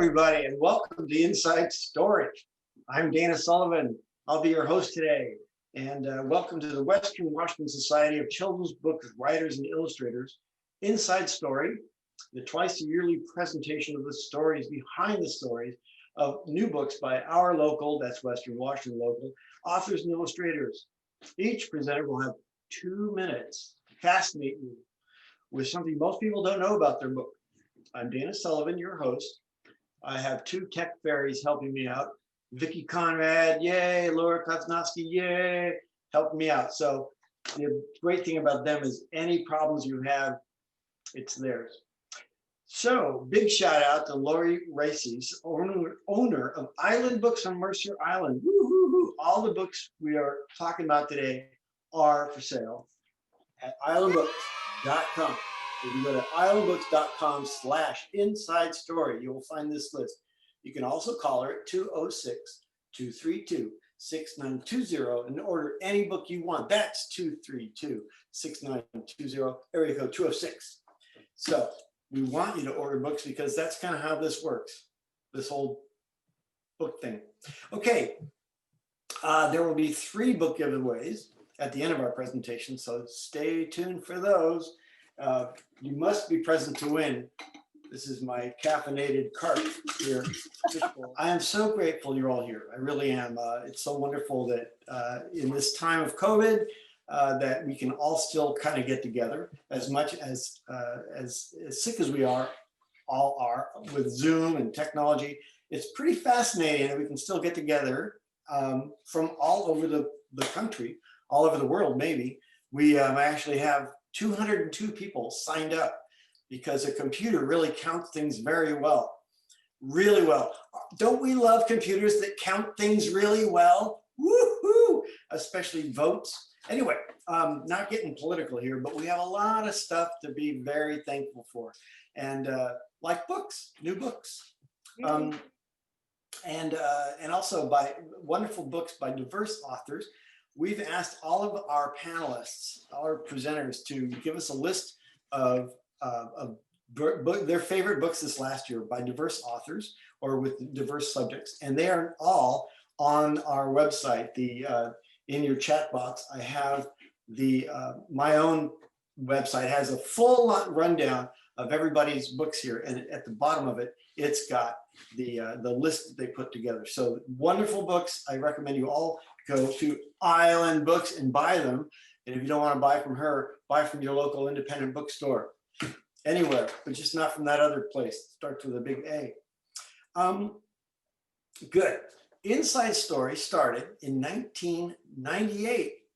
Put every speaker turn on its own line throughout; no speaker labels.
everybody, and welcome to Inside Story. I'm Dana Sullivan. I'll be your host today. And welcome to the Western Washington Society of Children's Book Writers and Illustrators, Inside Story, the twice-yearly presentation of the stories behind the stories of new books by our local, that's Western Washington local, authors and illustrators. Each presenter will have 2 minutes to fascinate you with something most people don't know about their book. I'm Dana Sullivan, your host. I have 2 tech fairies helping me out. Vicki Conrad, yay, Laura Kosnowski, yay, helping me out. So the great thing about them is any problems you have, it's theirs. So big shout out to Lori Races, owner of Island Books on Mercer Island. Woo-hoo-hoo. All the books we are talking about today are for sale at islandbooks.com. If you go to islandbooks.com/inside story, you will find this list. You can also call her at 206-232-6920 and order any book you want. That's 232-6920, area code 206. So we want you to order books because that's kind of how this works, this whole book thing. Okay, there will be 3 book giveaways at the end of our presentation, so stay tuned for those. You must be present to win. This is my caffeinated cart here. I am so grateful you're all here. I really am. It's so wonderful that in this time of COVID, that we can all still kind of get together as much as sick as we all are with Zoom and technology. It's pretty fascinating that we can still get together from all over the country, all over the world, maybe. We actually have 202 people signed up because a computer really counts things very well, really well. Don't we love computers that count things really well? Woohoo! Especially votes. Anyway, not getting political here, but we have a lot of stuff to be very thankful for. And like books, new books. And also by wonderful books by diverse authors. We've asked all of our panelists, our presenters, to give us a list of their favorite books this last year by diverse authors or with diverse subjects, and they are all on our website. In your chat box, I have my own website has a full rundown of everybody's books here, and at the bottom of it, it's got the list that they put together. So wonderful books. I recommend you all go to Island Books and buy them. And if you don't want to buy from her, buy from your local independent bookstore. Anywhere, but just not from that other place. Starts with a big A. Good. Inside Story started in 1998,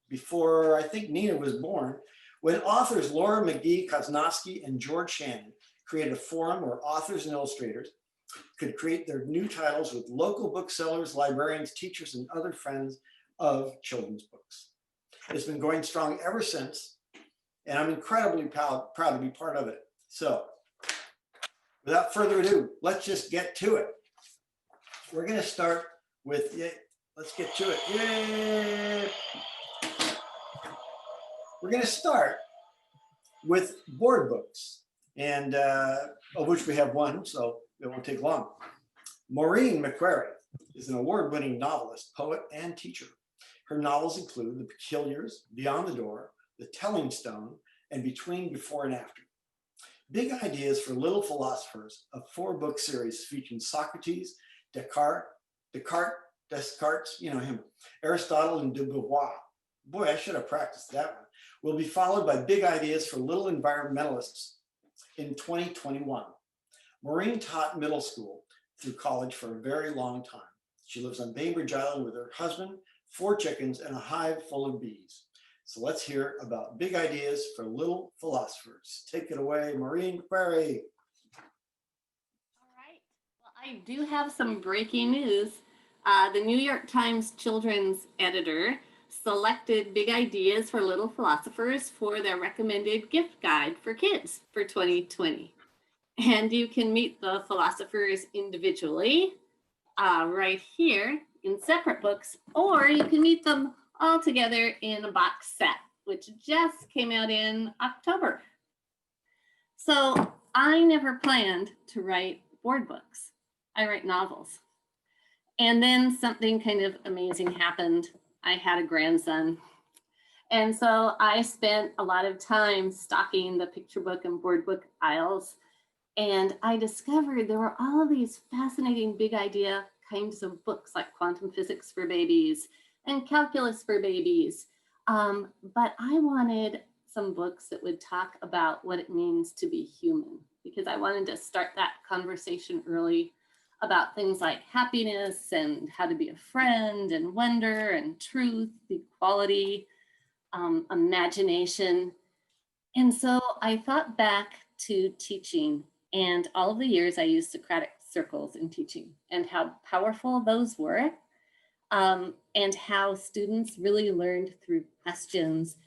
before I think Nina was born, when authors Laura McGee Kosnowski and George Shannon created a forum where authors and illustrators could create their new titles with local booksellers, librarians, teachers, and other friends of children's books. It's been going strong ever since, and I'm incredibly proud to be part of it. So, without further ado, let's just get to it. We're going to start with, let's get to it. Yay! We're going to start with board books, and of which we have one, so it won't take long. Maureen McQuerry is an award-winning novelist, poet, and teacher. Her novels include The Peculiars, Beyond the Door, The Telling Stone, and Between Before and After. Big Ideas for Little Philosophers, a 4-book series featuring Socrates, Descartes, you know him, Aristotle, and de Beauvoir. Boy, I should have practiced that one. Will be followed by Big Ideas for Little Environmentalists in 2021. Maureen taught middle school through college for a very long time. She lives on Bainbridge Island with her husband, 4 chickens, and a hive full of bees. So let's hear about Big Ideas for Little Philosophers. Take it away, Maureen McQuerry.
All right. Well, I do have some breaking news. The New York Times children's editor selected Big Ideas for Little Philosophers for their recommended gift guide for kids for 2020. And you can meet the philosophers individually right here in separate books, or you can meet them all together in a box set, which just came out in October. So I never planned to write board books. I write novels. And then something kind of amazing happened. I had a grandson. And so I spent a lot of time stocking the picture book and board book aisles. And I discovered there were all of these fascinating big idea kinds of books like quantum physics for babies and calculus for babies. But I wanted some books that would talk about what it means to be human, because I wanted to start that conversation early about things like happiness and how to be a friend and wonder and truth, equality, imagination. And so I thought back to teaching and all of the years I used Socratic circles in teaching and how powerful those were, and how students really learned through questions,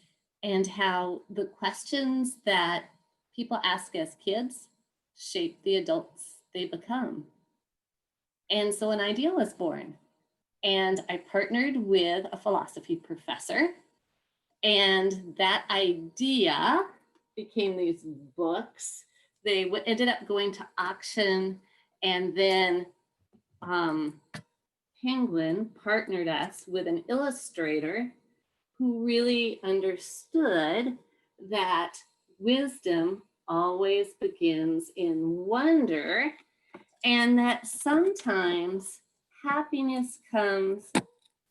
and how the questions that people ask as kids shape the adults they become. And so an idea was born, and I partnered with a philosophy professor, and that idea became these books. They ended up going to auction, and then Penguin partnered us with an illustrator who really understood that wisdom always begins in wonder, and that sometimes happiness comes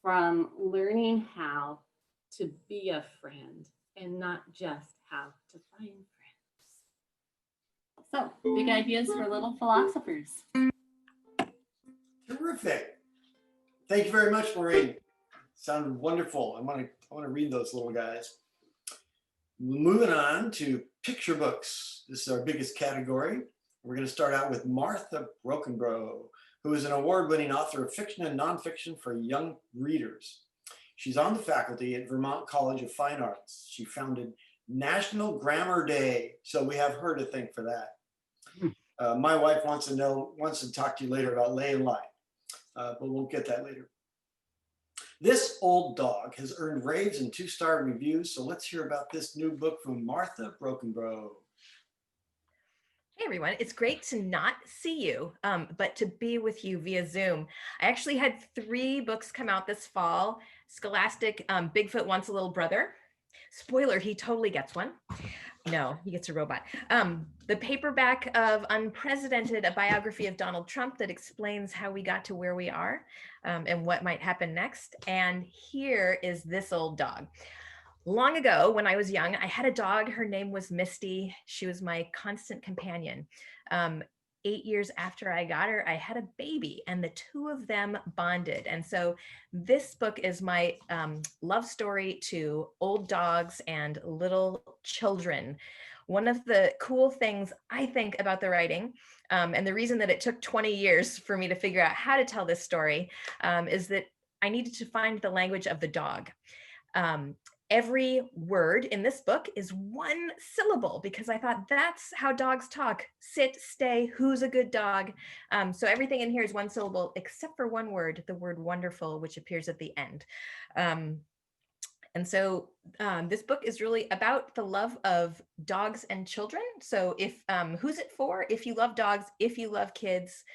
from learning how to be a friend and not just how to find friends. So, big ideas for little philosophers.
Terrific. Thank you very much, Maureen. Sounded wonderful. I want to read those little guys. Moving on to picture books. This is our biggest category. We're going to start out with Martha Brockenbrough, who is an award-winning author of fiction and nonfiction for young readers. She's on the faculty at Vermont College of Fine Arts. She founded National Grammar Day, so we have her to thank for that. My wife wants to talk to you later about lay and lie, but we'll get that later. This Old Dog has earned raves and 2-star reviews, so let's hear about this new book from Martha Brockenbrough.
Hey everyone, it's great to not see you, but to be with you via Zoom. I actually had 3 books come out this fall. Scholastic, Bigfoot Wants a Little Brother. Spoiler, he totally gets one. No, he gets a robot. The paperback of Unprecedented, a biography of Donald Trump that explains how we got to where we are and what might happen next. And here is This Old Dog. Long ago, when I was young, I had a dog. Her name was Misty. She was my constant companion. 8 years after I got her, I had a baby, and the 2 of them bonded. And so this book is my love story to old dogs and little children. One of the cool things I think about the writing, and the reason that it took 20 years for me to figure out how to tell this story, is that I needed to find the language of the dog. Every word in this book is 1 syllable because I thought that's how dogs talk. Sit, stay, who's a good dog? So everything in here is 1 syllable except for 1 word, the word wonderful, which appears at the end. And so this book is really about the love of dogs and children. So if who's it for? If you love dogs, if you love kids,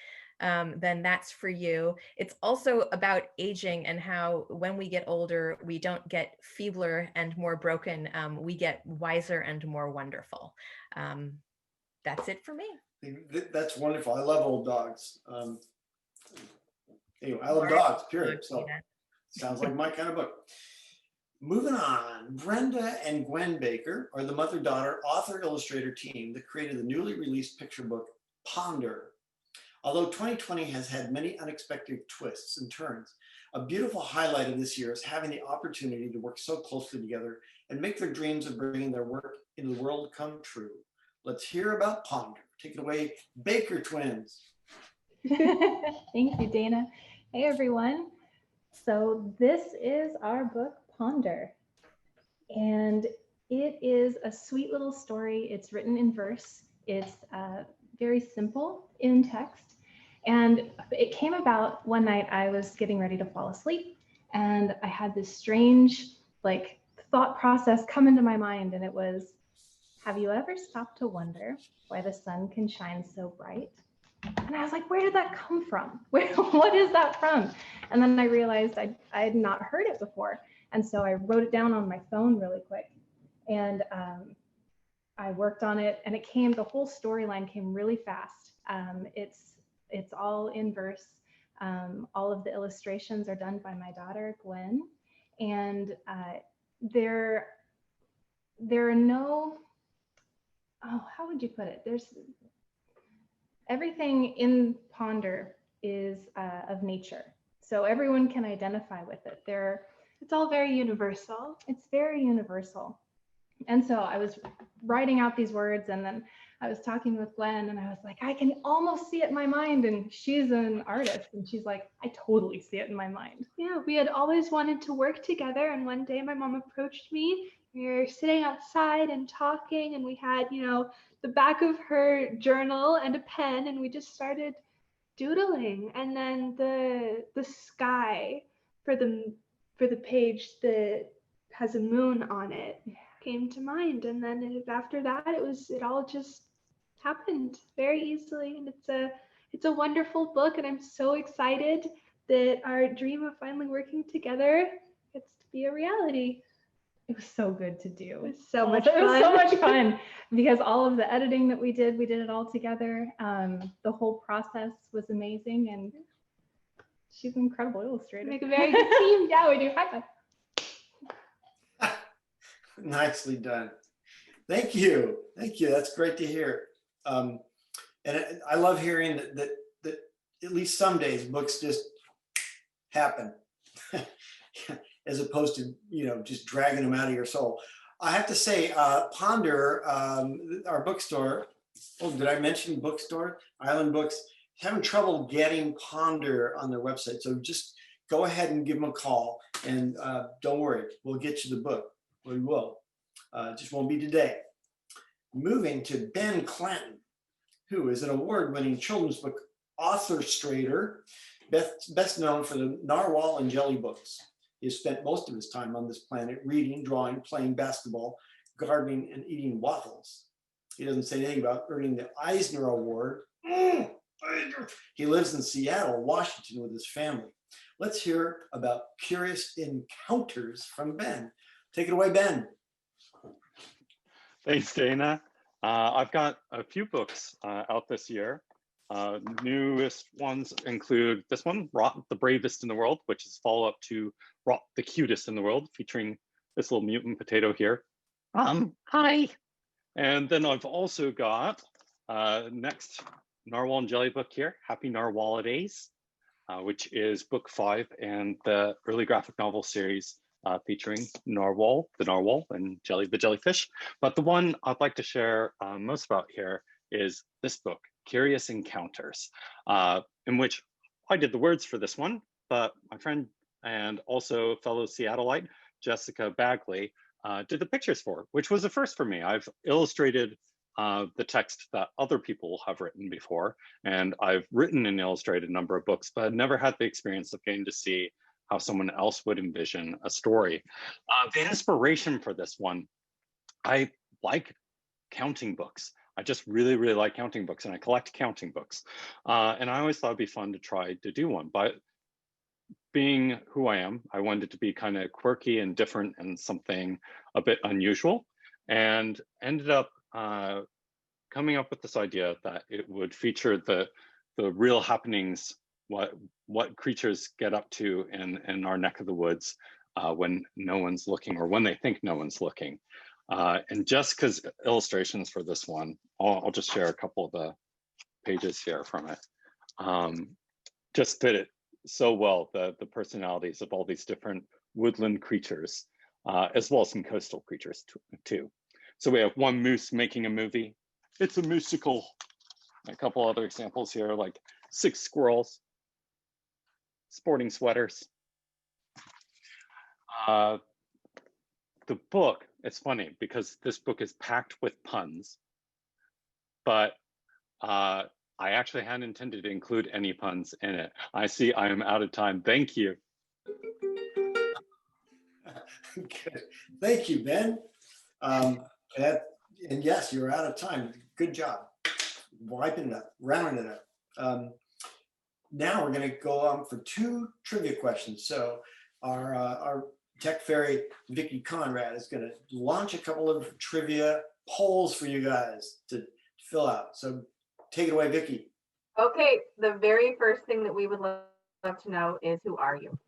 then that's for you. It's also about aging and how when we get older, we don't get feebler and more broken. We get wiser and more wonderful. That's it for me.
That's wonderful. I love old dogs. Anyway, I love dogs, period. So sounds like my kind of book. Moving on, Brenda and Gwyn Baker are the mother-daughter author-illustrator team that created the newly released picture book, Ponder. Although 2020 has had many unexpected twists and turns, a beautiful highlight of this year is having the opportunity to work so closely together and make their dreams of bringing their work into the world come true. Let's hear about Ponder. Take it away, Baker twins.
Thank you, Dana. Hey, everyone. So this is our book, Ponder. And it is a sweet little story. It's written in verse. It's very simple in text. And it came about one night I was getting ready to fall asleep, and I had this strange thought process come into my mind, and it was, have you ever stopped to wonder why the sun can shine so bright And I was like, where did that come from? What is that from? And then I realized I had not heard it before. And so I wrote it down on my phone really quick. And I worked on it, and the whole storyline came really fast. It's all in verse. All of the illustrations are done by my daughter, Gwyn. And there are no, how would you put it? Everything in Ponder is of nature. So everyone can identify with it.
It's all very universal.
It's very universal. And so I was writing out these words, and then I was talking with Glenn, and I was like, I can almost see it in my mind. And she's an artist, and she's like, I totally see it in my mind.
Yeah, we had always wanted to work together. And one day my mom approached me. We were sitting outside and talking, and we had, the back of her journal and a pen, and we just started doodling. And then the sky for the page that has a moon on it came to mind. And then after that, it all just happened very easily. And it's a wonderful book, and I'm so excited that our dream of finally working together gets to be a reality.
It was so good to do.
It was so much fun.
It was so much fun because all of the editing that we did it all together. The whole process was amazing, and she's an incredible illustrator.
Make a very good team.
Yeah, we do. High five.
Nicely done. Thank you. Thank you. That's great to hear. And I love hearing that at least some days books just happen as opposed to, just dragging them out of your soul. I have to say, Ponder, our bookstore, did I mention bookstore? Island Books, having trouble getting Ponder on their website. So just go ahead and give them a call, and don't worry, we'll get you the book. We will. It just won't be today. Moving to Ben Clanton, who is an award-winning children's book illustrator, best known for the Narwhal and Jelly books. He has spent most of his time on this planet reading, drawing, playing basketball, gardening, and eating waffles. He doesn't say anything about earning the Eisner Award. He lives in Seattle, Washington with his family. Let's hear about Curious Encounters from Ben. Take it away, Ben.
Thanks, Dana. I've got a few books out this year. Newest ones include this one, Rot the Bravest in the World, which is follow-up to Rot the Cutest in the World, featuring this little mutant potato here. Hi. And then I've also got next Narwhal and Jelly book here, Happy Narwhalidays, which is book 5 and the early graphic novel series featuring Narwhal, the Narwhal, and Jelly, the jellyfish. But the one I'd like to share most about here is this book, Curious Encounters, in which I did the words for this one, but my friend and also fellow Seattleite, Jessica Bagley, did the pictures for, which was a first for me. I've illustrated the text that other people have written before, and I've written and illustrated a number of books, but I've never had the experience of getting to see how someone else would envision a story. The inspiration for this one, I like counting books. I just really, really like counting books, and I collect counting books. And I always thought it'd be fun to try to do one, but being who I am, I wanted it to be kind of quirky and different and something a bit unusual, and ended up coming up with this idea that it would feature the real happenings, what creatures get up to in our neck of the woods when no one's looking, or when they think no one's looking. And just because illustrations for this one, I'll just share a couple of the pages here from it. Just fit it so well, the personalities of all these different woodland creatures, as well as some coastal creatures too. So we have one moose making a movie. It's a musical. A couple other examples here, like 6 squirrels, sporting sweaters. The book, it's funny because this book is packed with puns, but I actually hadn't intended to include any puns in it. I see I am out of time. Thank you.
Good. Thank you, Ben. And yes, you're out of time. Good job. Wiping it up, rounding it up. Now we're going to go on for 2 trivia questions. So our tech fairy, Vicki Conrad, is going to launch a couple of trivia polls for you guys to fill out. So take it away, Vicki.
Okay, the very first thing that we would love to know is, who are you?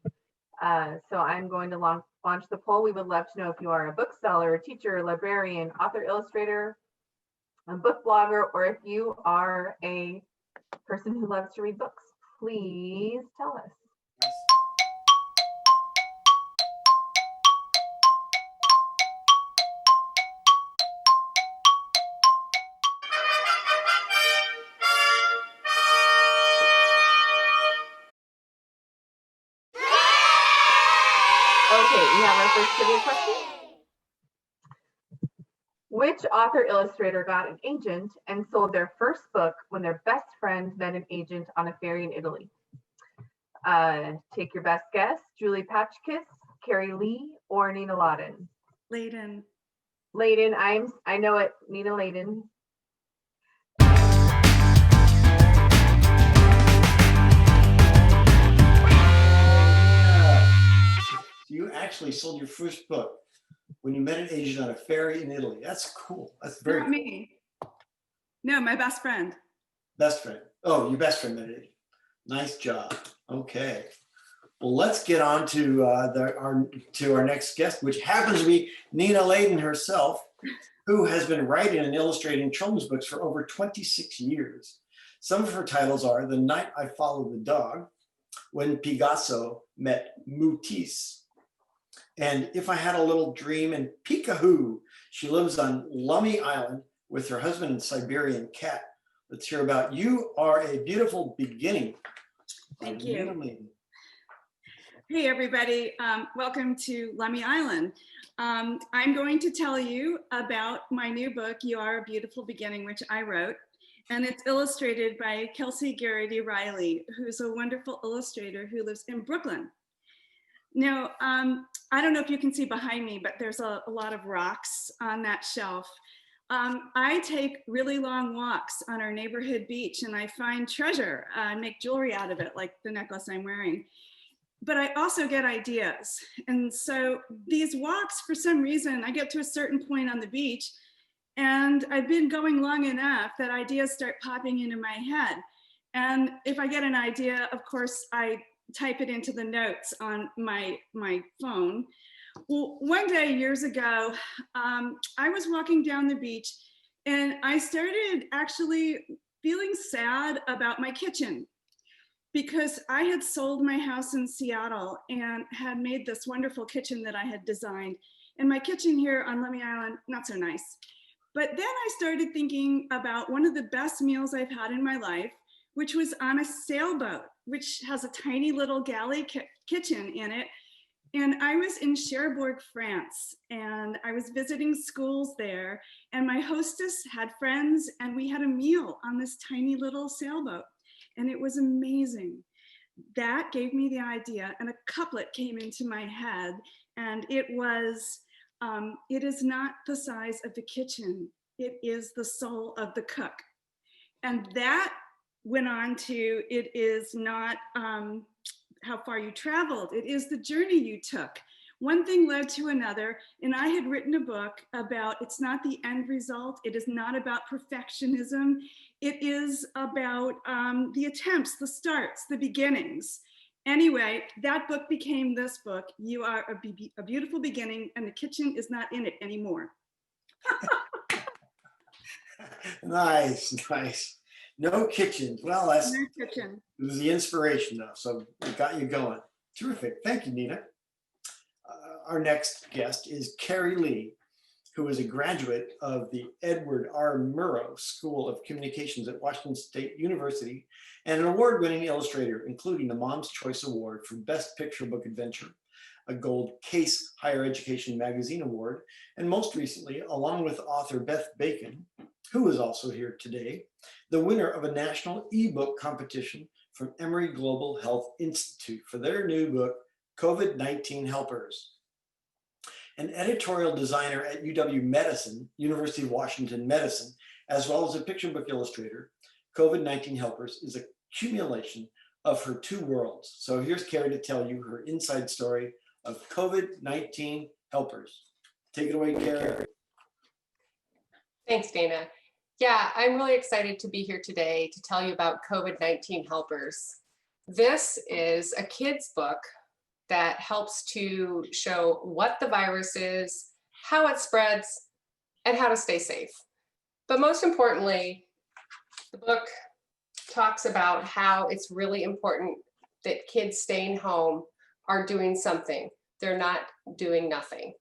So I'm going to launch the poll. We would love to know if you are a bookseller, teacher, librarian, author, illustrator, a book blogger, or if you are a person who loves to read books. Please tell us. Okay, we have our first trivia question. Which author illustrator got an agent and sold their first book when their best friend met an agent on a ferry in Italy? Take your best guess. Julie Paschkis, Kary Lee, or Nina Laden?
Laden.
Laden, I know it, Nina Laden.
You actually sold your first book when you met an agent on a ferry in Italy. That's cool. That's very
Not
cool.
me. No, my best friend.
Best friend. Oh, your best friend met an agent. Nice job. Okay. Well, let's get on to our next guest, which happens to be Nina Laden herself, who has been writing and illustrating children's books for over 26 years. Some of her titles are The Night I Followed the Dog, When Picasso Met Matisse, and If I Had a Little Dream, and Peekahoo. She lives on LaMotte Island with her husband and Siberian cat. Let's hear about You Are a Beautiful Beginning.
Thank
Nina
you.
Laden.
Hey, everybody. Welcome to LaMotte Island. I'm going to tell you about my new book, You Are a Beautiful Beginning, which I wrote. And it's illustrated by Kelsey Garrity Riley, who's a wonderful illustrator who lives in Brooklyn. Now, I don't know if you can see behind me, but there's a lot of rocks on that shelf. I take really long walks on our neighborhood beach and I find treasure and make jewelry out of it, like the necklace I'm wearing. But I also get ideas. And so these walks, for some reason, I get to a certain point on the beach and I've been going long enough that ideas start popping into my head. And if I get an idea, of course, I type it into the notes on my phone. Well, one day years ago, I was walking down the beach and I started actually feeling sad about my kitchen, because I had sold my house in Seattle and had made this wonderful kitchen that I had designed. And my kitchen here on LaMotte Island, not so nice. But then I started thinking about one of the best meals I've had in my life, which was on a sailboat, which has a tiny little galley kitchen in it. And I was in Cherbourg, France, and I was visiting schools there. And my hostess had friends, and we had a meal on this tiny little sailboat. And it was amazing. That gave me the idea, and a couplet came into my head, and it was, it is not the size of the kitchen, it is the soul of the cook. And that went on to, it is not how far you traveled, it is the journey you took. One thing led to another, and I had written a book about, it's not the end result, it is not about perfectionism, it is about the attempts, the starts, the beginnings. Anyway, that book became this book, You Are a Beautiful Beginning, and the kitchen is not in it anymore.
Nice, nice. No kitchen. Well, that's
No kitchen.
it was the inspiration though, so it got you going. Terrific. Thank you, Nina. Our next guest is Kary Lee, who is a graduate of the Edward R. Murrow School of Communications at Washington State University and an award-winning illustrator, including the Mom's Choice Award for Best Picture Book Adventure, a Gold Case Higher Education Magazine Award, and most recently, along with author Beth Bacon, who is also here today, the winner of a national ebook competition from Emory Global Health Institute for their new book, COVID-19 Helpers. An editorial designer at UW Medicine, University of Washington Medicine, as well as a picture book illustrator, COVID-19 Helpers is a accumulation of her two worlds. So here's Kary to tell you her inside story of COVID-19 Helpers. Take it away, Kary.
Thanks, Dana. Yeah, I'm really excited to be here today to tell you about COVID-19 Helpers. This is a kid's book that helps to show what the virus is, how it spreads, and how to stay safe. But most importantly, the book talks about how it's really important that kids staying home are doing something. They're not doing nothing.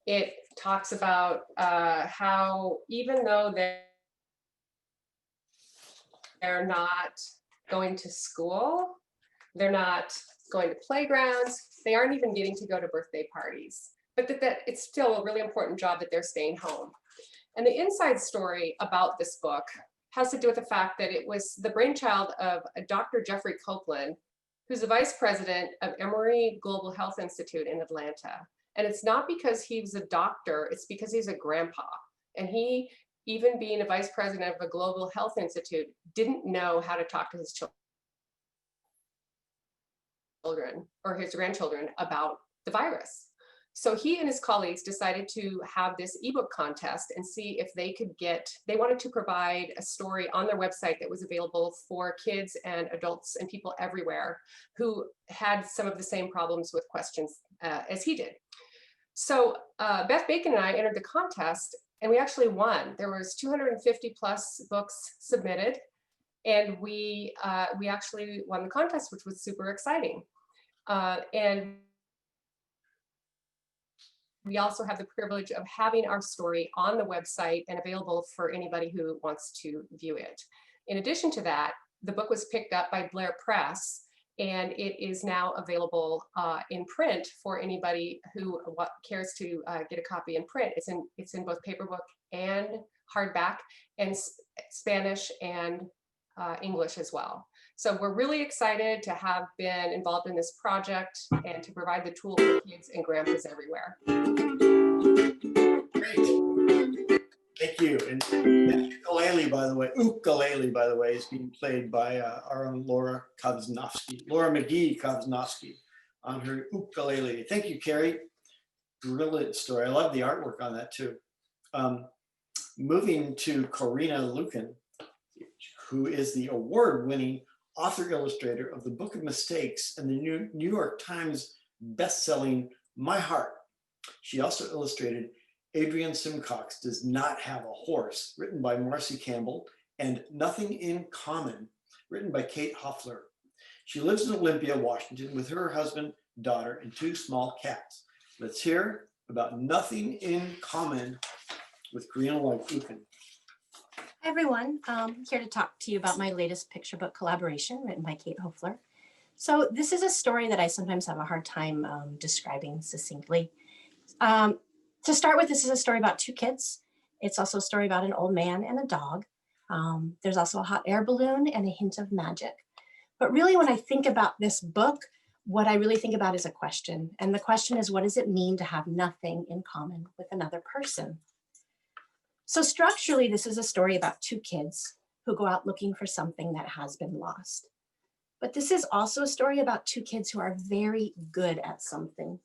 It talks about how even though they're not going to school, they're not going to playgrounds, they aren't even getting to go to birthday parties, but that it's still a really important job that they're staying home. And the inside story about this book has to do with the fact that it was the brainchild of Dr. Jeffrey Copeland, who's the vice president of Emory Global Health Institute in Atlanta. And it's not because he was a doctor, it's because he's a grandpa. And he, even being a vice president of a global health institute, didn't know how to talk to his children or his grandchildren about the virus. So he and his colleagues decided to have this ebook contest and see if they could they wanted to provide a story on their website that was available for kids and adults and people everywhere who had some of the same problems with questions as he did. So Beth Bacon and I entered the contest and we actually won. There was 250 plus books submitted and we actually won the contest, which was super exciting. And we also have the privilege of having our story on the website and available for anybody who wants to view it. In addition to that, the book was picked up by Blair Press and it is now available in print for anybody who cares to get a copy in print. It's in both paper book and hardback and Spanish and English as well. So we're really excited to have been involved in this project and to provide the tool for kids and grandpas everywhere.
Great. Thank you. And that ukulele, by the way, is being played by our own Laura McGee Kovsnovsky on her ukulele. Thank you, Kary. Brilliant story. I love the artwork on that too. Moving to Corinna Luyken, who is the award-winning author illustrator of the Book of Mistakes and the New York Times best-selling My Heart. She also illustrated Adrian Simcox Does Not Have a Horse, written by Marcy Campbell, and Nothing in Common, written by Kate Hoffler. She lives in Olympia, Washington, with her husband, daughter, and two small cats. Let's hear about Nothing in Common with Corinna Luyken.
Hi everyone, I'm here to talk to you about my latest picture book collaboration written by Kate Hoffler. So this is a story that I sometimes have a hard time describing succinctly. To start with, this is a story about two kids. It's also a story about an old man and a dog. There's also a hot air balloon and a hint of magic. But really when I think about this book, what I really think about is a question. And the question is, what does it mean to have nothing in common with another person? So structurally, this is a story about two kids who go out looking for something that has been lost. But this is also a story about two kids who are very good at something.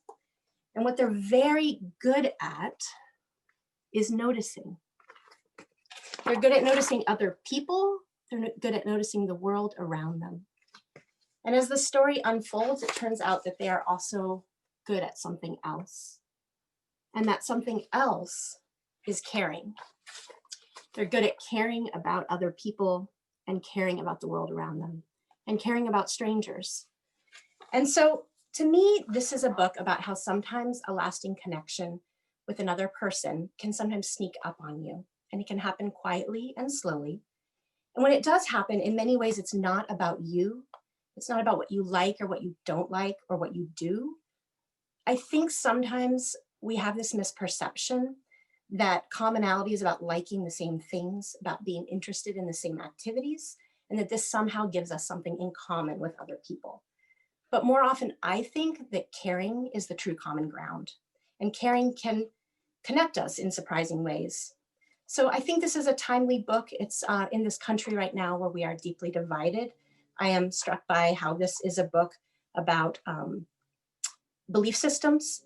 And what they're very good at is noticing. They're good at noticing other people. They're good at noticing the world around them. And as the story unfolds, it turns out that they are also good at something else. And that something else is caring. They're good at caring about other people and caring about the world around them and caring about strangers. And so to me, this is a book about how sometimes a lasting connection with another person can sometimes sneak up on you, and it can happen quietly and slowly. And when it does happen, in many ways, it's not about you. It's not about what you like or what you don't like or what you do. I think sometimes we have this misperception that commonality is about liking the same things, about being interested in the same activities, and that this somehow gives us something in common with other people. But more often, I think that caring is the true common ground, and caring can connect us in surprising ways. So I think this is a timely book. It's in this country right now where we are deeply divided. I am struck by how this is a book about belief systems.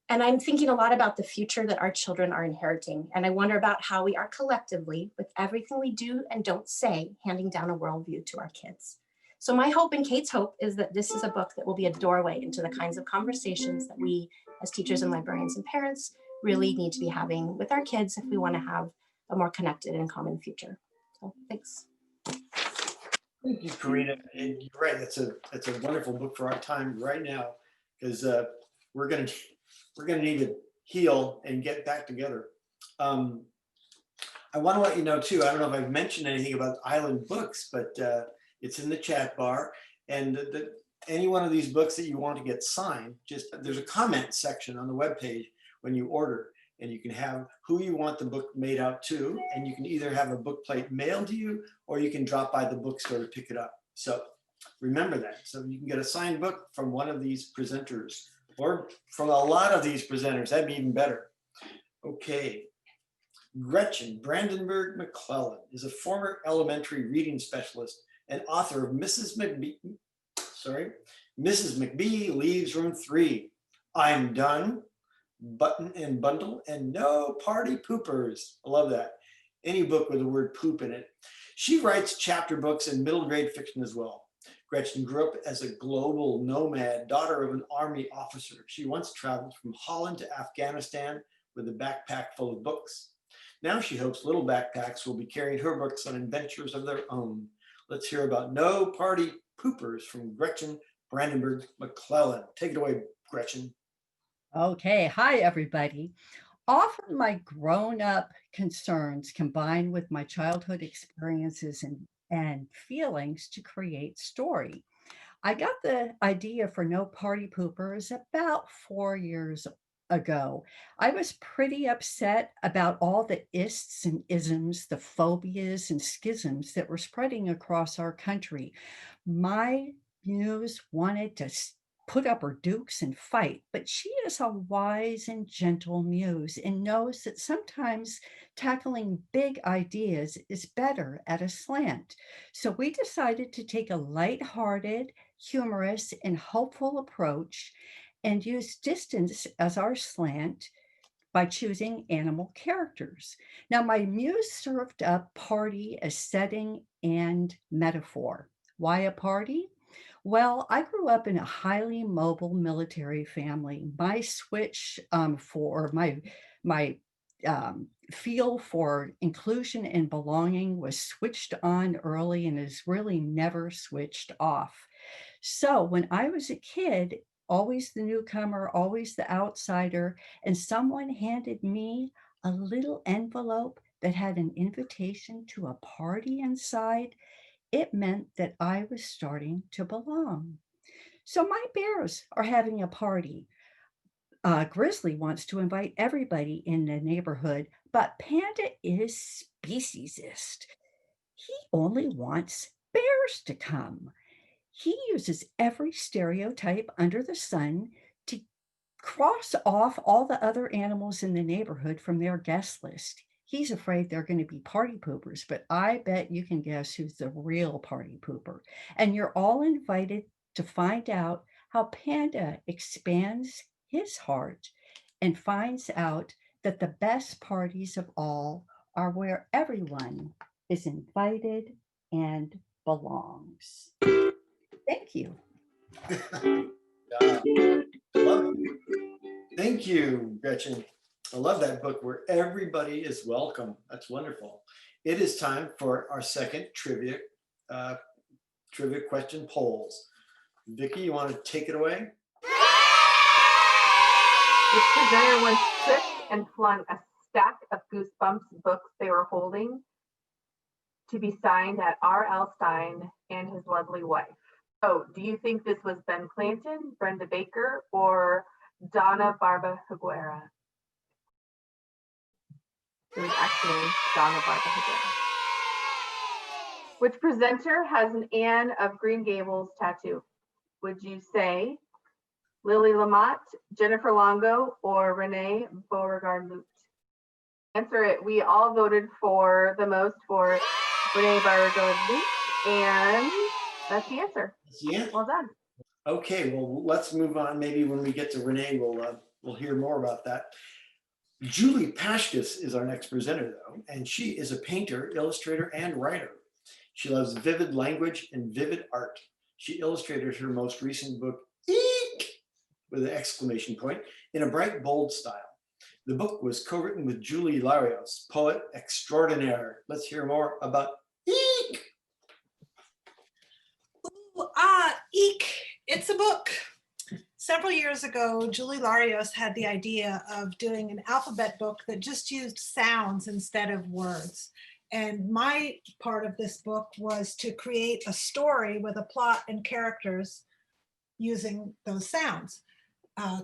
And I'm thinking a lot about the future that our children are inheriting. And I wonder about how we are collectively, with everything we do and don't say, handing down a worldview to our kids. So my hope and Kate's hope is that this is a book that will be a doorway into the kinds of conversations that we as teachers and librarians and parents really need to be having with our kids if we want to have a more connected and common future. So thanks.
Thank you, Corinna. And you're right, it's a wonderful book for our time right now, because we're gonna need to heal and get back together. I want to let you know too, I don't know if I've mentioned anything about Island Books, but it's in the chat bar. And any one of these books that you want to get signed, just there's a comment section on the webpage when you order, and you can have who you want the book made out to, and you can either have a book plate mailed to you, or you can drop by the bookstore to pick it up. So remember that. So you can get a signed book from one of these presenters, or from a lot of these presenters. That'd be even better. Okay. Gretchen Brandenburg McLellan is a former elementary reading specialist and author of Mrs. McBee Leaves Room 3, I'm Done, Button and Bundle, and No Party Poopers. I love that. Any book with the word poop in it. She writes chapter books and middle grade fiction as well. Gretchen grew up as a global nomad, daughter of an army officer. She once traveled from Holland to Afghanistan with a backpack full of books. Now she hopes little backpacks will be carrying her books on adventures of their own. Let's hear about No Party Poopers from Gretchen Brandenburg McLellan. Take it away, Gretchen.
Okay, hi everybody. Often my grown-up concerns combine with my childhood experiences and feelings to create story. I got the idea for No Party Poopers about 4 years ago. I was pretty upset about all the ists and isms, the phobias and schisms that were spreading across our country. My muse wanted to put up her dukes and fight, but she is a wise and gentle muse and knows that sometimes tackling big ideas is better at a slant. So we decided to take a lighthearted, humorous, and hopeful approach and use distance as our slant by choosing animal characters. Now, my muse served up party as setting and metaphor. Why a party? Well, I grew up in a highly mobile military family. My switch for my feel for inclusion and belonging was switched on early and is really never switched off. So when I was a kid, always the newcomer, always the outsider, and someone handed me a little envelope that had an invitation to a party inside, it meant that I was starting to belong. So my bears are having a party. Grizzly wants to invite everybody in the neighborhood, but Panda is speciesist. He only wants bears to come. He uses every stereotype under the sun to cross off all the other animals in the neighborhood from their guest list. He's afraid they're going to be party poopers, but I bet you can guess who's the real party pooper. And you're all invited to find out how Panda expands his heart and finds out that the best parties of all are where everyone is invited and belongs. Thank you.
Love it. Thank you, Gretchen. I love that book where everybody is welcome. That's wonderful. It is time for our second trivia question polls. Vicki, you want to take it away?
This presenter was sick and flung a stack of Goosebumps books they were holding to be signed at R.L. Stein and his lovely wife. So, do you think this was Ben Clanton, Brenda Baker, or Donna Barba Higuera? It was actually Donna Barba Higuera. Which presenter has an Anne of Green Gables tattoo? Would you say Lily LaMotte, Jennifer Longo, or Renee Beauregard Lute? answer it. We all voted for the most for Renee Beauregard Lute, and that's the answer.
Yeah.
Well done.
Okay, well, let's move on. Maybe when we get to Renee, we'll hear more about that. Julie Paschkis is our next presenter, though, and she is a painter, illustrator, and writer. She loves vivid language and vivid art. She illustrated her most recent book, Eek! With an exclamation point, in a bright, bold style. The book was co-written with Julie Larios, poet extraordinaire. Let's hear more about Eek!
Ooh, Eek! It's a book. Several years ago, Julie Larios had the idea of doing an alphabet book that just used sounds instead of words. And my part of this book was to create a story with a plot and characters using those sounds.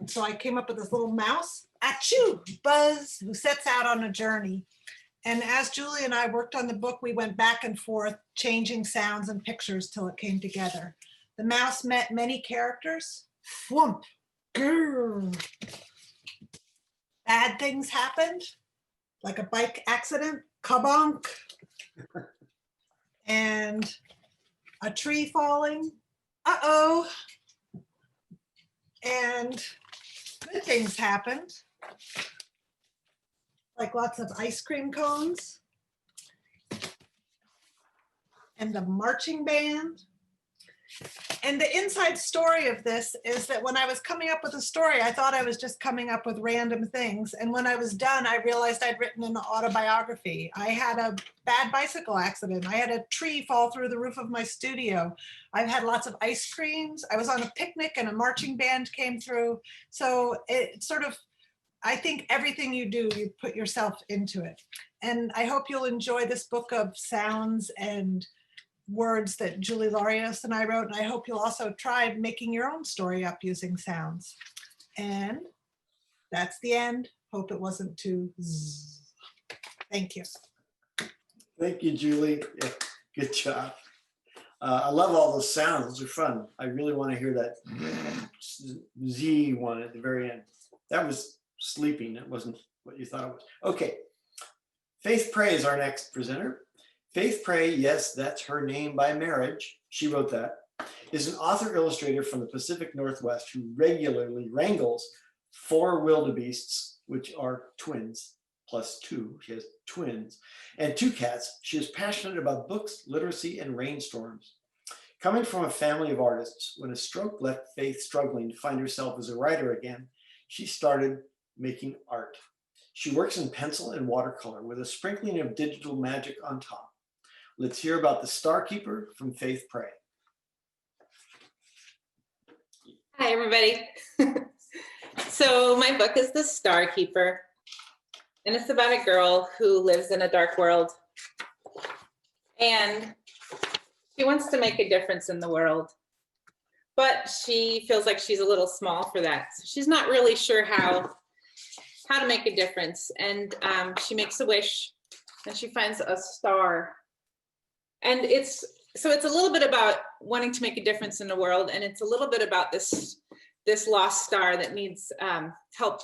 So I came up with this little mouse, achoo, Buzz, who sets out on a journey. And as Julie and I worked on the book, we went back and forth, changing sounds and pictures till it came together. The mouse met many characters. Whoomp, grrr. Bad things happened, like a bike accident, kabonk, and a tree falling, uh-oh. And good things happened, like lots of ice cream cones and the marching band. And the inside story of this is that when I was coming up with a story, I thought I was just coming up with random things. And when I was done, I realized I'd written an autobiography. I had a bad bicycle accident. I had a tree fall through the roof of my studio. I've had lots of ice creams. I was on a picnic and a marching band came through. So it sort of, I think everything you do, you put yourself into it. And I hope you'll enjoy this book of sounds and words that Julie Larios and I wrote, and I hope you'll also try making your own story up using sounds. And that's the end. Hope it wasn't too zzz. Thank you.
Thank you, Julie. Yeah, good job. I love all those sounds. Those are fun. I really want to hear that Z one at the very end. That was sleeping. That wasn't what you thought it was. Okay. Faith Prey is our next presenter. Faith Prey, yes, that's her name by marriage. She wrote that. Is an author illustrator from the Pacific Northwest who regularly wrangles 4 wildebeests, which are twins, +2. She has twins, and 2 cats. She is passionate about books, literacy, and rainstorms. Coming from a family of artists, when a stroke left Faith struggling to find herself as a writer again, she started making art. She works in pencil and watercolor with a sprinkling of digital magic on top. Let's hear about The Star Keeper from Faith Prey.
Hi, everybody. So my book is The Star Keeper, and it's about a girl who lives in a dark world. And she wants to make a difference in the world, but she feels like she's a little small for that. So she's not really sure how to make a difference. And she makes a wish, and she finds a star. And it's a little bit about wanting to make a difference in the world, and it's a little bit about this lost star that needs help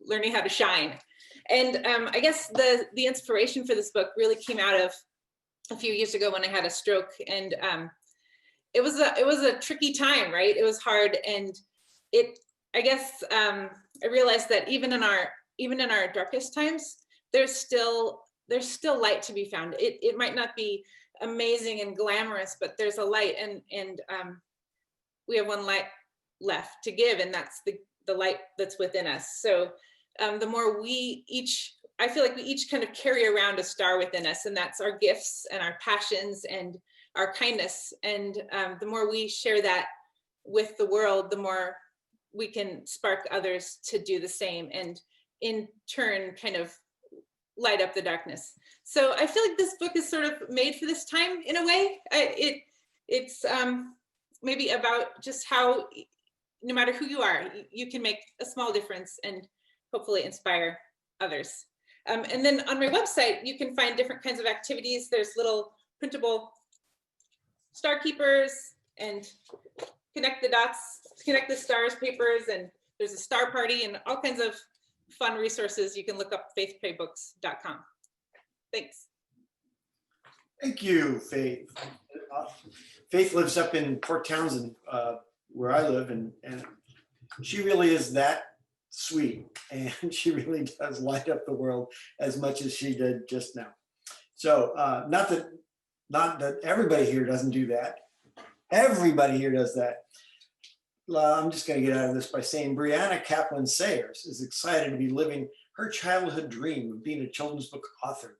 learning how to shine. And I guess the inspiration for this book really came out of a few years ago when I had a stroke, and it was a tricky time, right? It was hard, and I realized that even in our darkest times, there's still light to be found. It might not be amazing and glamorous, but there's a light, and we have one light left to give, and that's the light that's within us. So the more I feel like we each kind of carry around a star within us, and that's our gifts and our passions and our kindness. And the more we share that with the world, the more we can spark others to do the same, and in turn kind of light up the darkness. So I feel like this book is sort of made for this time in a way. It's maybe about just how, no matter who you are, you can make a small difference and hopefully inspire others. And then on my website, you can find different kinds of activities. There's little printable star keepers and connect the dots, connect the stars papers, and there's a star party and all kinds of fun resources, you can look up faithpraybooks.com. Thanks.
Thank you, Faith. Faith lives up in Port Townsend, where I live, and she really is that sweet, and she really does light up the world as much as she did just now. So not that everybody here doesn't do that. Everybody here does that. I'm just going to get out of this by saying Brianna Caplan Sayres is excited to be living her childhood dream of being a children's book author.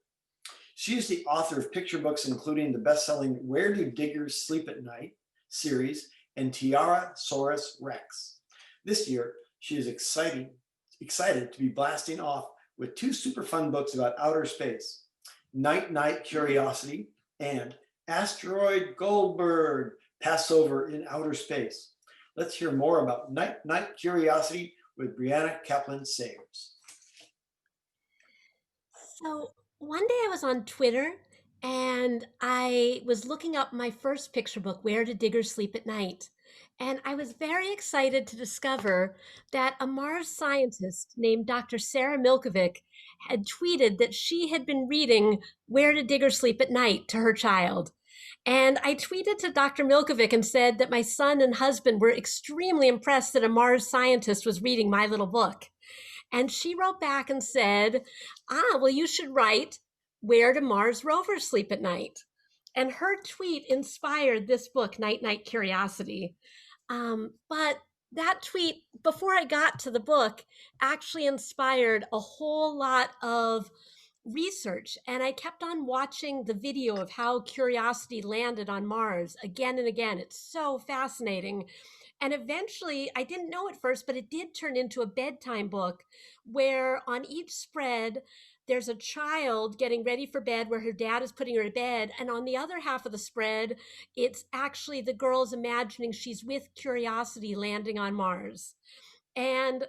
She is the author of picture books, including the best-selling Where Do Diggers Sleep at Night series and Tyrannosaurus Rex. This year, she is excited to be blasting off with 2 super fun books about outer space, Night Night Curiosity and Asteroid Goldberg, Passover in Outer Space. Let's hear more about Night Night Curiosity with Brianna Caplan Sayres.
So one day I was on Twitter and I was looking up my first picture book, Where Do Diggers Sleep at Night? And I was very excited to discover that a Mars scientist named Dr. Sarah Milkovic had tweeted that she had been reading Where Do Diggers Sleep at Night to her child. And I tweeted to Dr. Milkovic and said that my son and husband were extremely impressed that a Mars scientist was reading my little book. And she wrote back and said, well, you should write Where Do Mars Rovers Sleep at Night? And her tweet inspired this book, Night Night Curiosity. But that tweet, before I got to the book, actually inspired a whole lot of research. And I kept on watching the video of how Curiosity landed on Mars again and again. It's so fascinating. And eventually, I didn't know at first, but it did turn into a bedtime book where on each spread, there's a child getting ready for bed where her dad is putting her to bed. And on the other half of the spread, it's actually the girl's imagining she's with Curiosity landing on Mars. And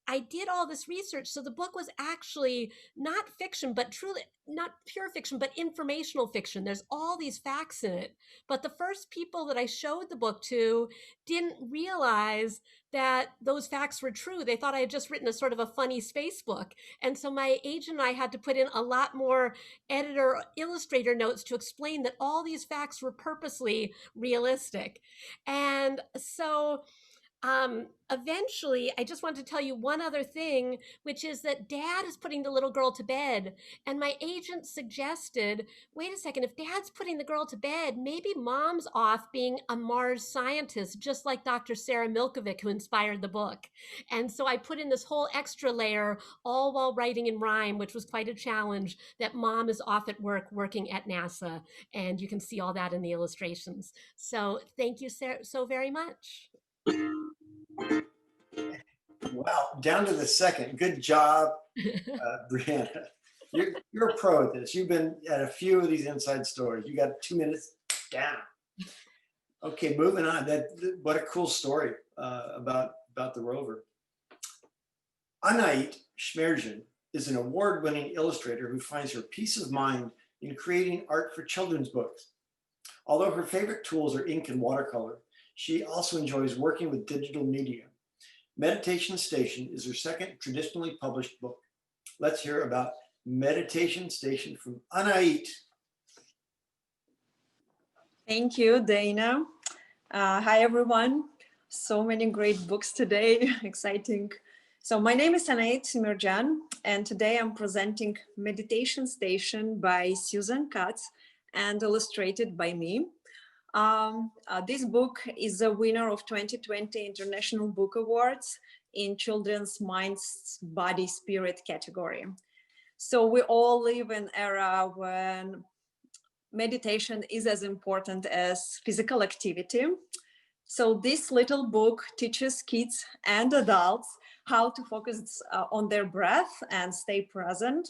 I did all this research. So the book was actually not fiction, but truly not pure fiction, but informational fiction. There's all these facts in it. But the first people that I showed the book to didn't realize that those facts were true. They thought I had just written a sort of a funny space book. And so my agent and I had to put in a lot more editor illustrator notes to explain that all these facts were purposely realistic. And so eventually, I just wanted to tell you one other thing, which is that dad is putting the little girl to bed. And my agent suggested, wait a second, if dad's putting the girl to bed, maybe mom's off being a Mars scientist, just like Dr. Sarah Milkovic, who inspired the book. And so I put in this whole extra layer, all while writing in rhyme, which was quite a challenge, that mom is off at work working at NASA. And you can see all that in the illustrations. So thank you so very much.
Wow, down to the second. Good job, Brianna. You're a pro at this. You've been at a few of these inside stories. You got 2 minutes down. Okay, moving on. What a cool story about the rover. Anait Semirdzhyan is an award-winning illustrator who finds her peace of mind in creating art for children's books. Although her favorite tools are ink and watercolor, she also enjoys working with digital media. Meditation Station is her second traditionally published book. Let's hear about Meditation Station from Anait.
Thank you, Dana. Hi, everyone. So many great books today, exciting. So my name is Anait Semirdzhyan, and today I'm presenting Meditation Station by Susan Katz and illustrated by me. This book is a winner of 2020 International Book Awards in Children's Minds, Body, Spirit category. So we all live in an era when meditation is as important as physical activity. So this little book teaches kids and adults how to focus on their breath and stay present.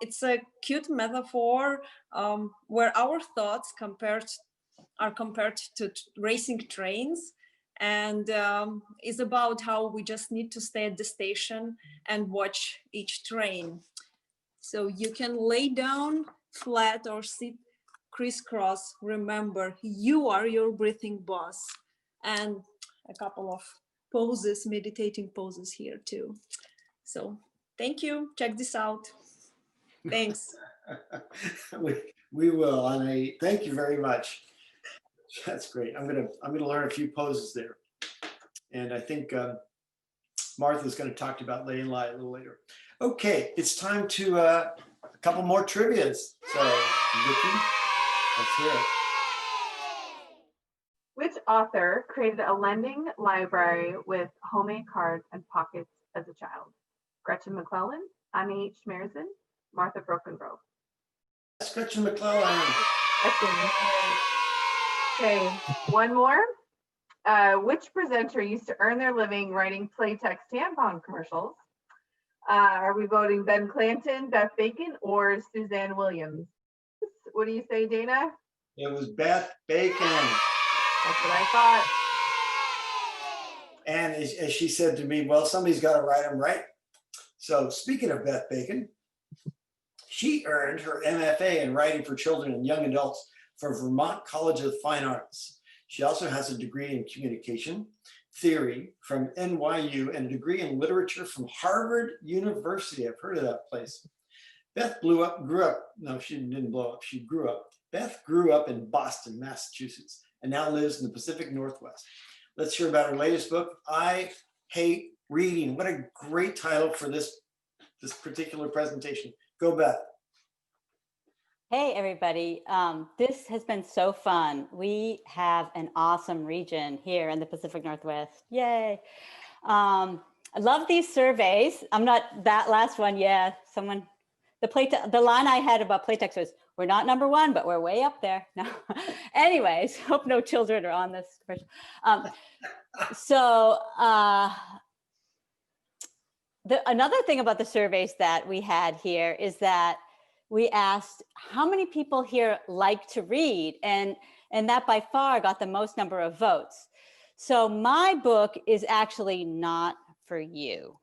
It's a cute metaphor where our thoughts are compared to racing trains, and is about how we just need to stay at the station and watch each train. So you can lay down flat or sit crisscross. Remember, you are your breathing boss. And a couple of poses, meditating poses here too. So thank you. Check this out. Thanks.
We will, Anait. Thank you very much. That's great. I'm gonna learn a few poses there, and I think Martha's going to talk to you about lay and lie a little later. Okay, it's time to a couple more trivias. So, Vicki, let's hear it.
Which author created a lending library with homemade cards and pockets as a child? Gretchen McLellan, Anait Semirdzhyan, Martha Brockenbrough.
That's Gretchen McLellan.
Okay, one more. Which presenter used to earn their living writing PLAYTEX tampon commercials? Are we voting Ben Clanton, Beth Bacon, or Suzanne Williams? What do you say, Dana?
It was Beth Bacon.
That's what I thought.
And as she said to me, well, somebody's got to write them, right? So speaking of Beth Bacon, she earned her MFA in writing for children and young adults from Vermont College of Fine Arts. She also has a degree in communication theory from NYU and a degree in literature from Harvard University. I've heard of that place. Beth grew up, no, she didn't blow up, she grew up. Beth grew up in Boston, Massachusetts, and now lives in the Pacific Northwest. Let's hear about her latest book, I Hate Reading. What a great title for this particular presentation. Go, Beth.
Hey, everybody. This has been so fun. We have an awesome region here in the Pacific Northwest. Yay. I love these surveys. I'm not that last one. Yeah, someone, the line I had about PLAYTEX was, we're not #1, but we're way up there. No. Anyways, hope no children are on this. Another thing about the surveys that we had here is that we asked how many people here like to read, and that by far got the most number of votes. So my book is actually not for you.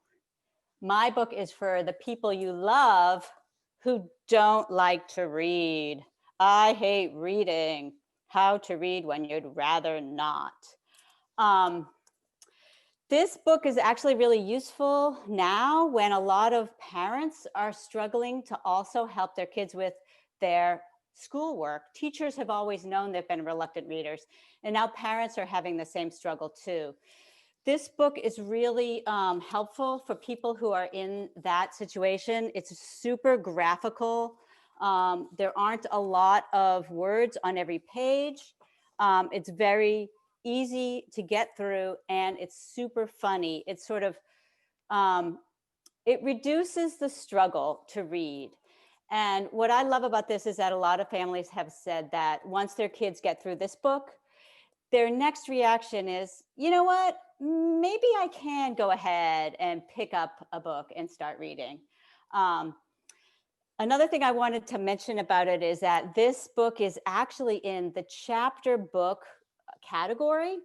My book is for the people you love who don't like to read. I hate reading. How to read when you'd rather not. This book is actually really useful now when a lot of parents are struggling to also help their kids with their schoolwork. Teachers have always known they've been reluctant readers, and now parents are having the same struggle too. This book is really helpful for people who are in that situation. It's super graphical. There aren't a lot of words on every page. It's very easy to get through, and it's super funny. It's sort of, it reduces the struggle to read. And what I love about this is that a lot of families have said that once their kids get through this book, their next reaction is, you know what, maybe I can go ahead and pick up a book and start reading. Another thing I wanted to mention about it is that this book is actually in the chapter book category.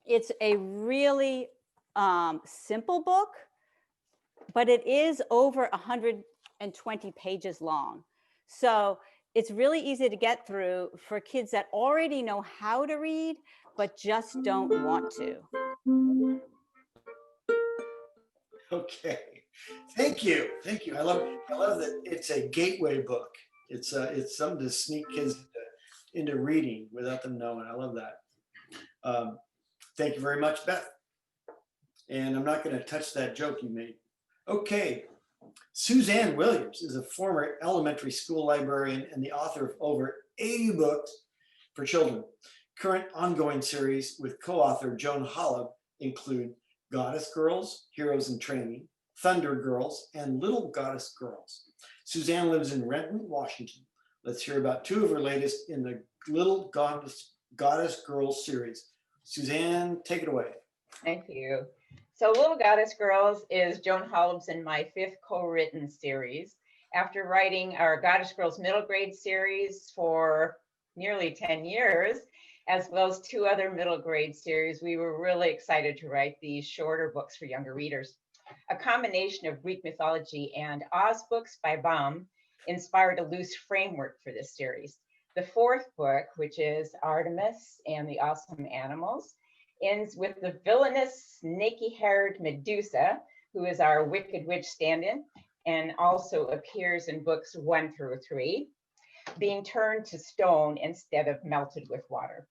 It's a really simple book, but it is over 120 pages long. So it's really easy to get through for kids that already know how to read, but just don't want to.
Okay, thank you, thank you. I love that it's a gateway book. It's something to sneak kids into reading without them knowing. I love that. Thank you very much, Beth. And I'm not going to touch that joke you made. Okay, Suzanne Williams is a former elementary school librarian and the author of over 80 books for children. Current ongoing series with co-author Joan Holub include Goddess Girls, Heroes in Training, Thunder Girls, and Little Goddess Girls. Suzanne lives in Renton, Washington. Let's hear about two of her latest in the Little Goddess Girls series. Suzanne, take it away.
Thank you. So Little Goddess Girls is Joan Holub's and my 5th co-written series. After writing our Goddess Girls middle grade series for nearly 10 years, as well as 2 other middle grade series, we were really excited to write these shorter books for younger readers. A combination of Greek mythology and Oz books by Baum inspired a loose framework for this series. The 4th book, which is Artemis and the Awesome Animals, ends with the villainous, snaky-haired Medusa, who is our Wicked Witch stand-in and also appears in books 1 through 3, being turned to stone instead of melted with water.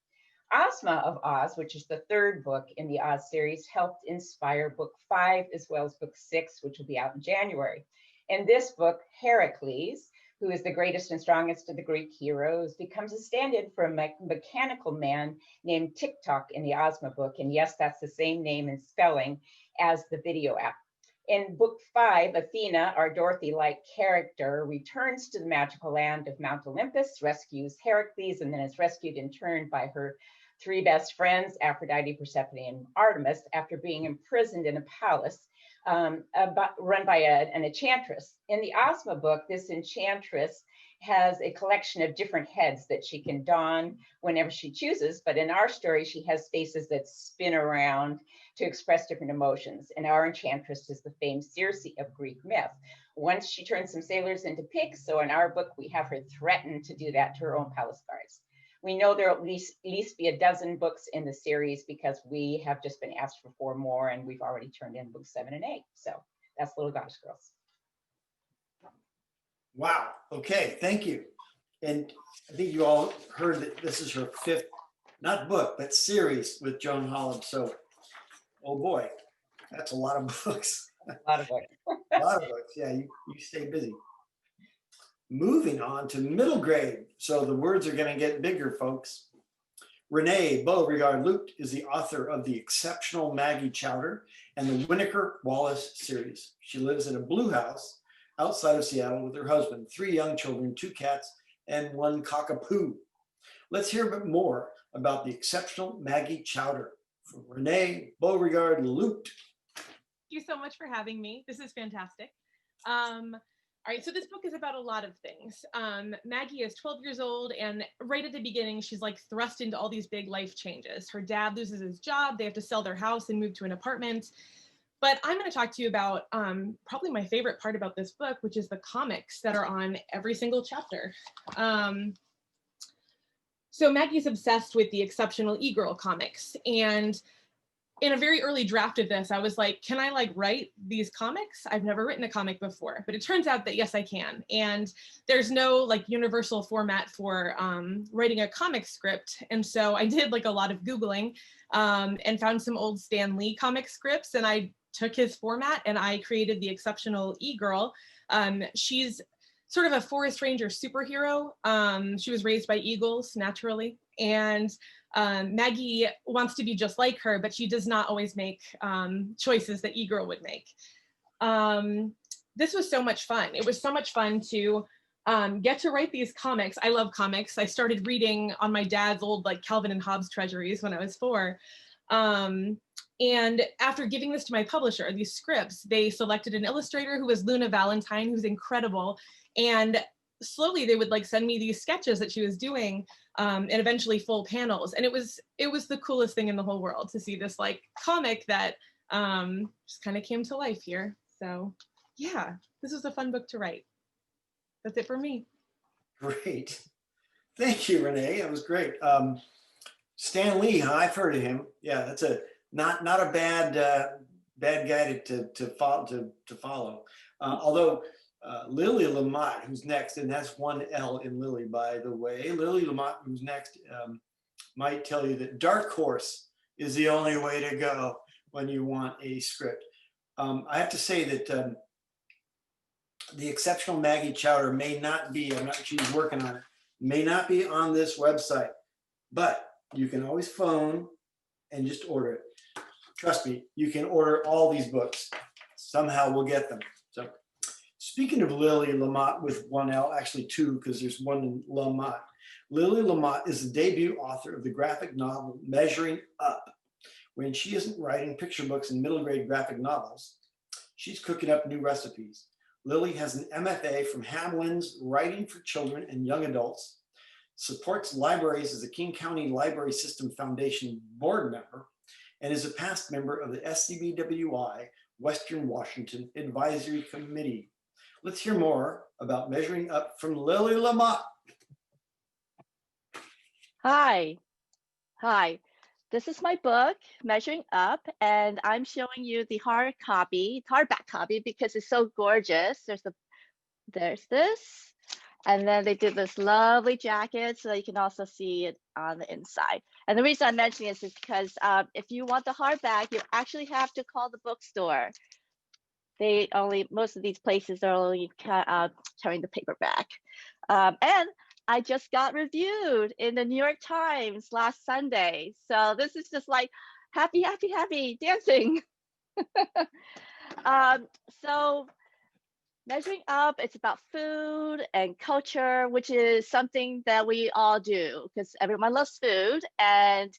Ozma of Oz, which is the 3rd book in the Oz series, helped inspire book 5 as well as book 6, which will be out in January. In this book, Heracles, who is the greatest and strongest of the Greek heroes, becomes a stand-in for a mechanical man named TikTok in the Ozma book. And yes, that's the same name and spelling as the video app. In book 5, Athena, our Dorothy-like character, returns to the magical land of Mount Olympus, rescues Heracles, and then is rescued in turn by her 3 best friends, Aphrodite, Persephone, and Artemis, after being imprisoned in a palace run by an enchantress. In the Ozma book, this enchantress has a collection of different heads that she can don whenever she chooses, but in our story, she has faces that spin around to express different emotions. And our enchantress is the famed Circe of Greek myth. Once she turns some sailors into pigs, so in our book, we have her threaten to do that to her own palace guards. We know there will at least be a dozen books in the series because we have just been asked for 4 more and we've already turned in books 7 and 8. So that's Little Goddess Girls.
Wow. Okay. Thank you. And I think you all heard that this is her 5th, not book, but series with Joan Holland. So, oh boy, that's a lot of books.
A lot of books.
A lot of books. Yeah, you stay busy. Moving on to middle grade. So the words are going to get bigger, folks. Renee Beauregard Lute is the author of the exceptional Maggie Chowder and the Winnaker Wallace series. She lives in a blue house outside of Seattle with her husband, 3 young children, 2 cats, and 1 cockapoo. Let's hear a bit more about the exceptional Maggie Chowder from Renee Beauregard Lute.
Thank you so much for having me. This is fantastic. All right, so this book is about a lot of things. Maggie is 12 years old, and right at the beginning, she's like thrust into all these big life changes. Her dad loses his job, they have to sell their house and move to an apartment. But I'm going to talk to you about probably my favorite part about this book, which is the comics that are on every single chapter. So Maggie's obsessed with the exceptional e-girl comics, and in a very early draft of this, I was like, can I like write these comics? I've never written a comic before, but it turns out that yes, I can. And there's no like universal format for writing a comic script. And so I did like a lot of Googling and found some old Stan Lee comic scripts, and I took his format and I created the exceptional e-girl. She's sort of a forest ranger superhero. She was raised by eagles naturally. And Maggie wants to be just like her, but she does not always make choices that e-girl would make. This was so much fun. It was so much fun to get to write these comics. I love comics. I started reading on my dad's old like Calvin and Hobbes treasuries when I was 4. And after giving this to my publisher, these scripts, they selected an illustrator who was Luna Valentine, who's incredible. And slowly they would like send me these sketches that she was doing and eventually full panels. And it was the coolest thing in the whole world to see this like comic that just kind of came to life here. So yeah, this was a fun book to write. That's it for me.
Great. Thank you, Renee. That was great. Stan Lee, huh? I've heard of him. Yeah, that's a not a bad guy to follow. Although Lily LaMotte, who's next, and that's 1 L in Lily, by the way. Lily LaMotte, who's next, might tell you that Dark Horse is the only way to go when you want a script. I have to say that the exceptional Maggie Chowder may not be, she's working on it, may not be on this website, but you can always phone and just order it. Trust me, you can order all these books. Somehow we'll get them. So speaking of Lily LaMotte with 1 L, actually 2, because there's 1 in LaMotte. Lily LaMotte is the debut author of the graphic novel Measuring Up. When she isn't writing picture books and middle grade graphic novels, she's cooking up new recipes. Lily has an MFA from Hamlin's Writing for Children and Young Adults, supports libraries as a King County Library System Foundation board member, and is a past member of the SCBWI Western Washington Advisory Committee. Let's hear more about Measuring Up from Lily LaMotte.
Hi. this is my book, Measuring Up, and I'm showing you the hardback copy because it's so gorgeous. There's this, and then they did this lovely jacket so that you can also see it on the inside. And the reason I'm mentioning this is because if you want the hardback, you actually have to call the bookstore. Most of these places are only carrying the paperback. And I just got reviewed in the New York Times last Sunday. So this is just like happy, happy, happy dancing. So Measuring Up, it's about food and culture, which is something that we all do because everyone loves food. And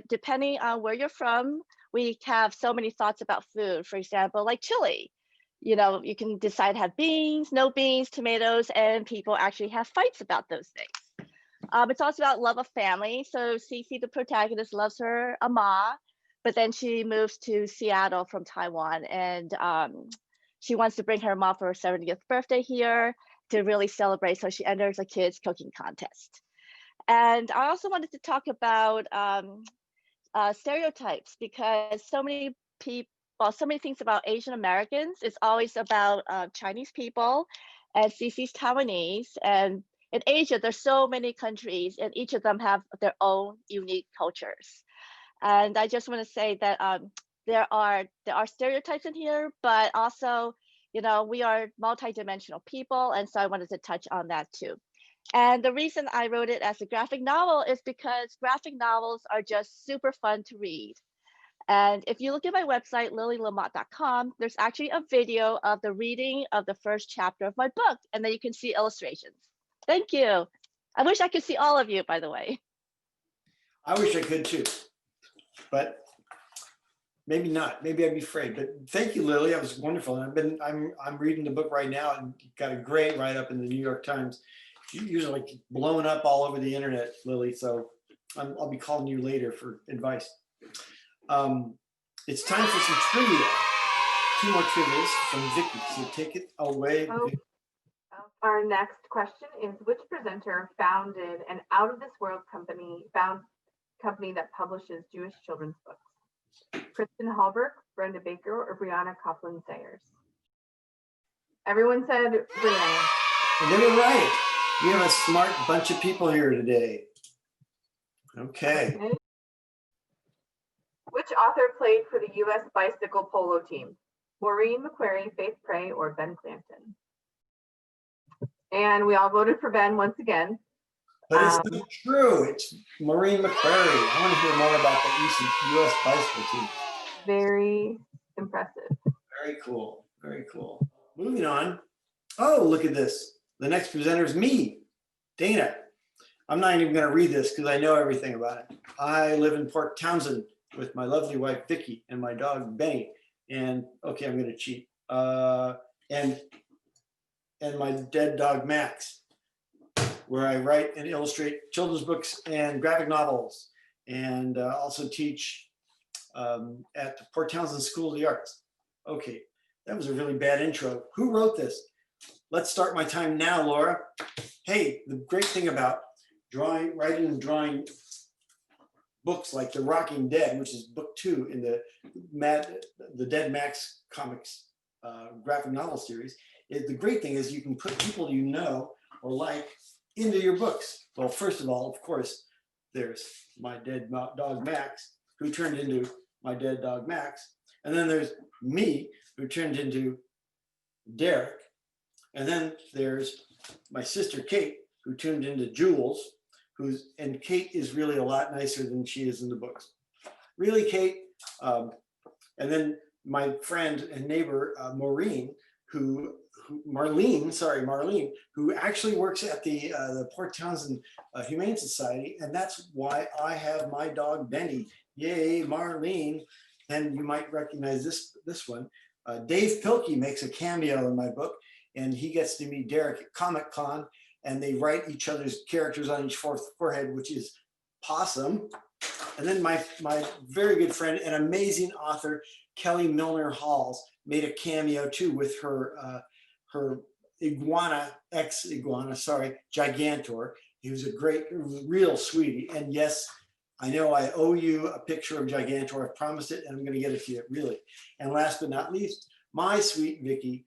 depending on where you're from, we have so many thoughts about food. For example, like chili. You know, you can decide to have beans, no beans, tomatoes, and people actually have fights about those things. It's also about love of family. So Cece, the protagonist, loves her ama, but then she moves to Seattle from Taiwan, and she wants to bring her mom for her 70th birthday here to really celebrate. So she enters a kids cooking contest. And I also wanted to talk about stereotypes because so many things about Asian Americans. It's always about Chinese people, and Cece's Taiwanese. And in Asia, there's so many countries, and each of them have their own unique cultures. And I just want to say that there are stereotypes in here, but also, you know, we are multidimensional people, and so I wanted to touch on that too. And the reason I wrote it as a graphic novel is because graphic novels are just super fun to read. And if you look at my website, lilylamotte.com, there's actually a video of the reading of the first chapter of my book, and then you can see illustrations. Thank you. I wish I could see all of you, by the way.
I wish I could too, but maybe not. Maybe I'd be afraid. But thank you, Lily. That was wonderful. And I'm reading the book right now and got a great write-up in the New York Times. Usually like blowing up all over the internet, Lily. So I'll be calling you later for advice. It's time for some trivia. 2 more trivias from Vicky. So take it away.
Okay. Our next question is: which presenter founded an out-of-this-world company that publishes Jewish children's books? Kristin, Halbrook, Brenda Baker, or Brianna Caplan Sayres? Everyone said Brianna.
And they were right. We have a smart bunch of people here today. Okay.
Which author played for the U.S. bicycle polo team? Maureen McQuerry, Faith Prey, or Ben Clanton? And we all voted for Ben once again.
But it's not true. It's Maureen McQuerry. I want to hear more about the U.S. bicycle team.
Very impressive.
Very cool. Very cool. Moving on. Oh, look at this. The next presenter is me, Dana. I'm not even going to read this because I know everything about it. I live in Port Townsend with my lovely wife, Vicky, and my dog, Benny. And okay, I'm going to cheat. And my dead dog, Max, where I write and illustrate children's books and graphic novels, and also teach at the Port Townsend School of the Arts. Okay, that was a really bad intro. Who wrote this? Let's start my time now, Laura. Hey, the great thing about writing and drawing books like The Rocking Dead, which is book 2 in the Dead Max comics graphic novel series, the great thing is you can put people you know or like into your books. Well, first of all, of course, there's my dead dog Max, who turned into my dead dog Max. And then there's me, who turned into Derek. And then there's my sister Kate, who turned into Jules, and Kate is really a lot nicer than she is in the books. Really, Kate? And then my friend and neighbor, Marlene, who actually works at the Port Townsend Humane Society, and that's why I have my dog Benny. Yay, Marlene! And you might recognize this one. Dave Pilkey makes a cameo in my book, and he gets to meet Derek at Comic-Con, and they write each other's characters on each forehead, which is Possum. And then my very good friend and amazing author, Kelly Milner Halls, made a cameo too with her ex-iguana, Gigantor. He was a real sweetie. And yes, I know I owe you a picture of Gigantor. I've promised it, and I'm going to get it to you, really. And last but not least, my sweet Vicky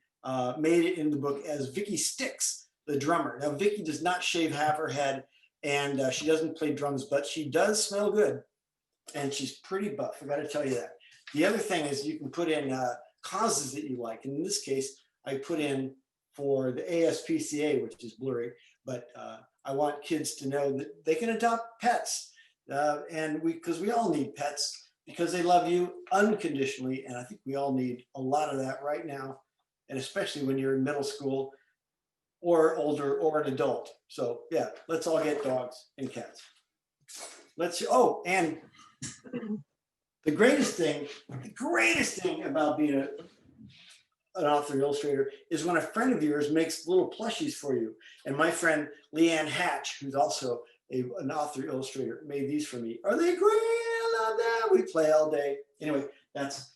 made it in the book as Vicky Sticks, the drummer. Now, Vicky does not shave half her head, and she doesn't play drums, but she does smell good, and she's pretty buff. I got to tell you that. The other thing is you can put in causes that you like. And in this case, I put in for the ASPCA, which is blurry, but I want kids to know that they can adopt pets. And because we all need pets because they love you unconditionally. And I think we all need a lot of that right now. And especially when you're in middle school or older or an adult. So yeah, let's all get dogs and cats. Oh, and the greatest thing about being an author illustrator is when a friend of yours makes little plushies for you. And my friend Leanne Hatch, who's also an author illustrator, made these for me. Are they great? I love that. We play all day. Anyway, that's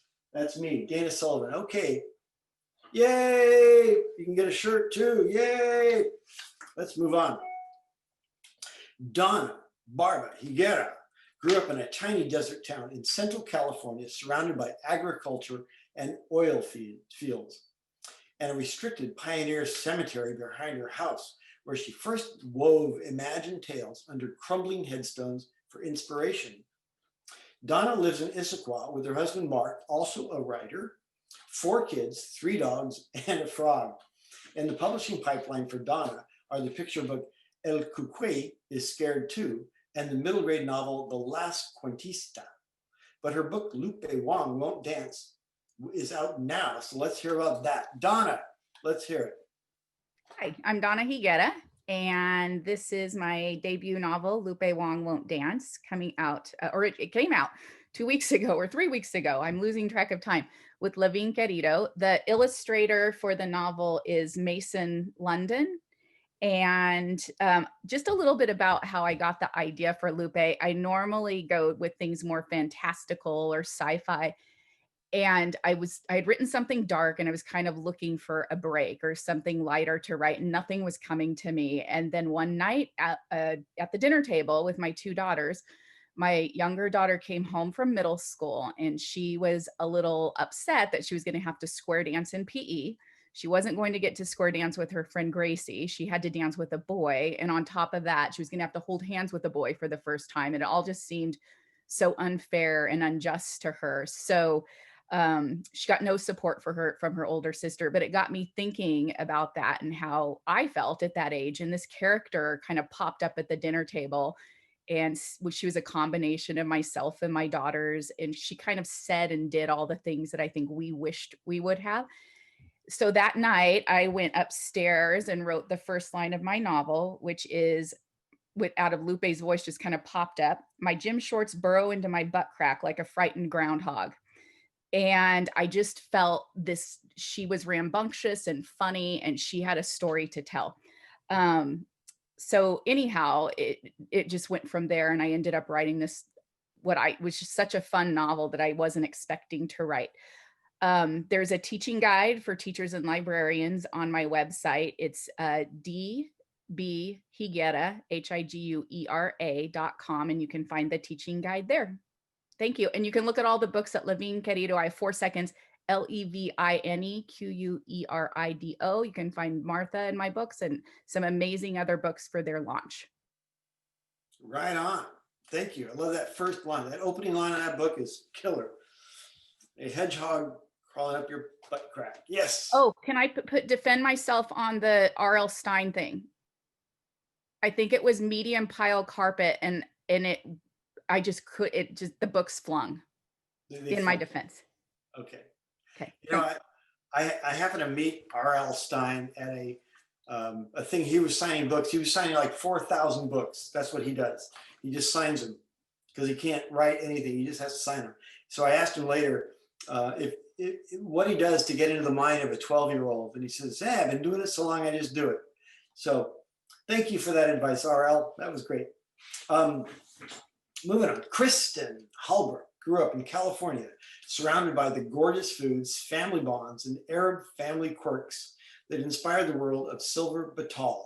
me, Dana Sullivan. Okay. Yay. You can get a shirt too. Yay. Let's move on. Donna Barba Higuera grew up in a tiny desert town in Central California, surrounded by agriculture and oil fields, and a restricted pioneer cemetery behind her house, where she first wove imagined tales under crumbling headstones for inspiration. Donna lives in Issaquah with her husband, Mark, also a writer, 4 kids, 3 dogs, and a frog. In the publishing pipeline for Donna are the picture book El Cucuy is Scared Too, and the middle grade novel The Last Cuentista. But her book Lupe Wong Won't Dance is out now, so let's hear about that. Donna, let's hear it.
Hi, I'm Donna Higuera, and this is my debut novel, Lupe Wong Won't Dance, coming out, or it came out 2 weeks ago or 3 weeks ago. I'm losing track of time, with Lavigne Querido. The illustrator for the novel is Mason London. And just a little bit about how I got the idea for Lupe. I normally go with things more fantastical or sci-fi. And I had written something dark and I was kind of looking for a break or something lighter to write, and nothing was coming to me. And then one night at the dinner table with my 2 daughters, my younger daughter came home from middle school and she was a little upset that she was going to have to square dance in PE. She wasn't going to get to square dance with her friend Gracie. She had to dance with a boy. And on top of that, she was going to have to hold hands with a boy for the first time. And it all just seemed so unfair and unjust to her. So she got no support from her older sister, but it got me thinking about that and how I felt at that age. And this character kind of popped up at the dinner table, and she was a combination of myself and my daughters. And she kind of said and did all the things that I think we wished we would have. So that night I went upstairs and wrote the first line of my novel, which is, out of Lupe's voice just kind of popped up. My gym shorts burrow into my butt crack like a frightened groundhog. And I just felt this, she was rambunctious and funny, and she had a story to tell. So anyhow, it just went from there, and I ended up writing this, which is such a fun novel that I wasn't expecting to write. There's a teaching guide for teachers and librarians on my website. It's dbhiguera, HIGUERA.com, and you can find the teaching guide there. Thank you. And you can look at all the books at Lavigne Querido. I have 4 seconds, LEVINE QUERIDO. You can find Martha in my books and some amazing other books for their launch.
Right on. Thank you. I love that first line. That opening line of that book is killer. A hedgehog crawling up your butt crack. Yes.
Oh, can I defend myself on the R.L. Stine thing? I think it was medium pile carpet, and the books flung in my defense.
Okay.
Okay.
You know, I happened to meet R.L. Stine at a thing. He was signing books. He was signing like 4,000 books. That's what he does. He just signs them because he can't write anything. He just has to sign them. So I asked him later what he does to get into the mind of a 12-year-old. And he says, hey, I've been doing it so long, I just do it. So thank you for that advice, R.L. That was great. Moving on, Kristin Halbrook grew up in California, surrounded by the gorgeous foods, family bonds, and Arab family quirks that inspired the world of Silver Batal.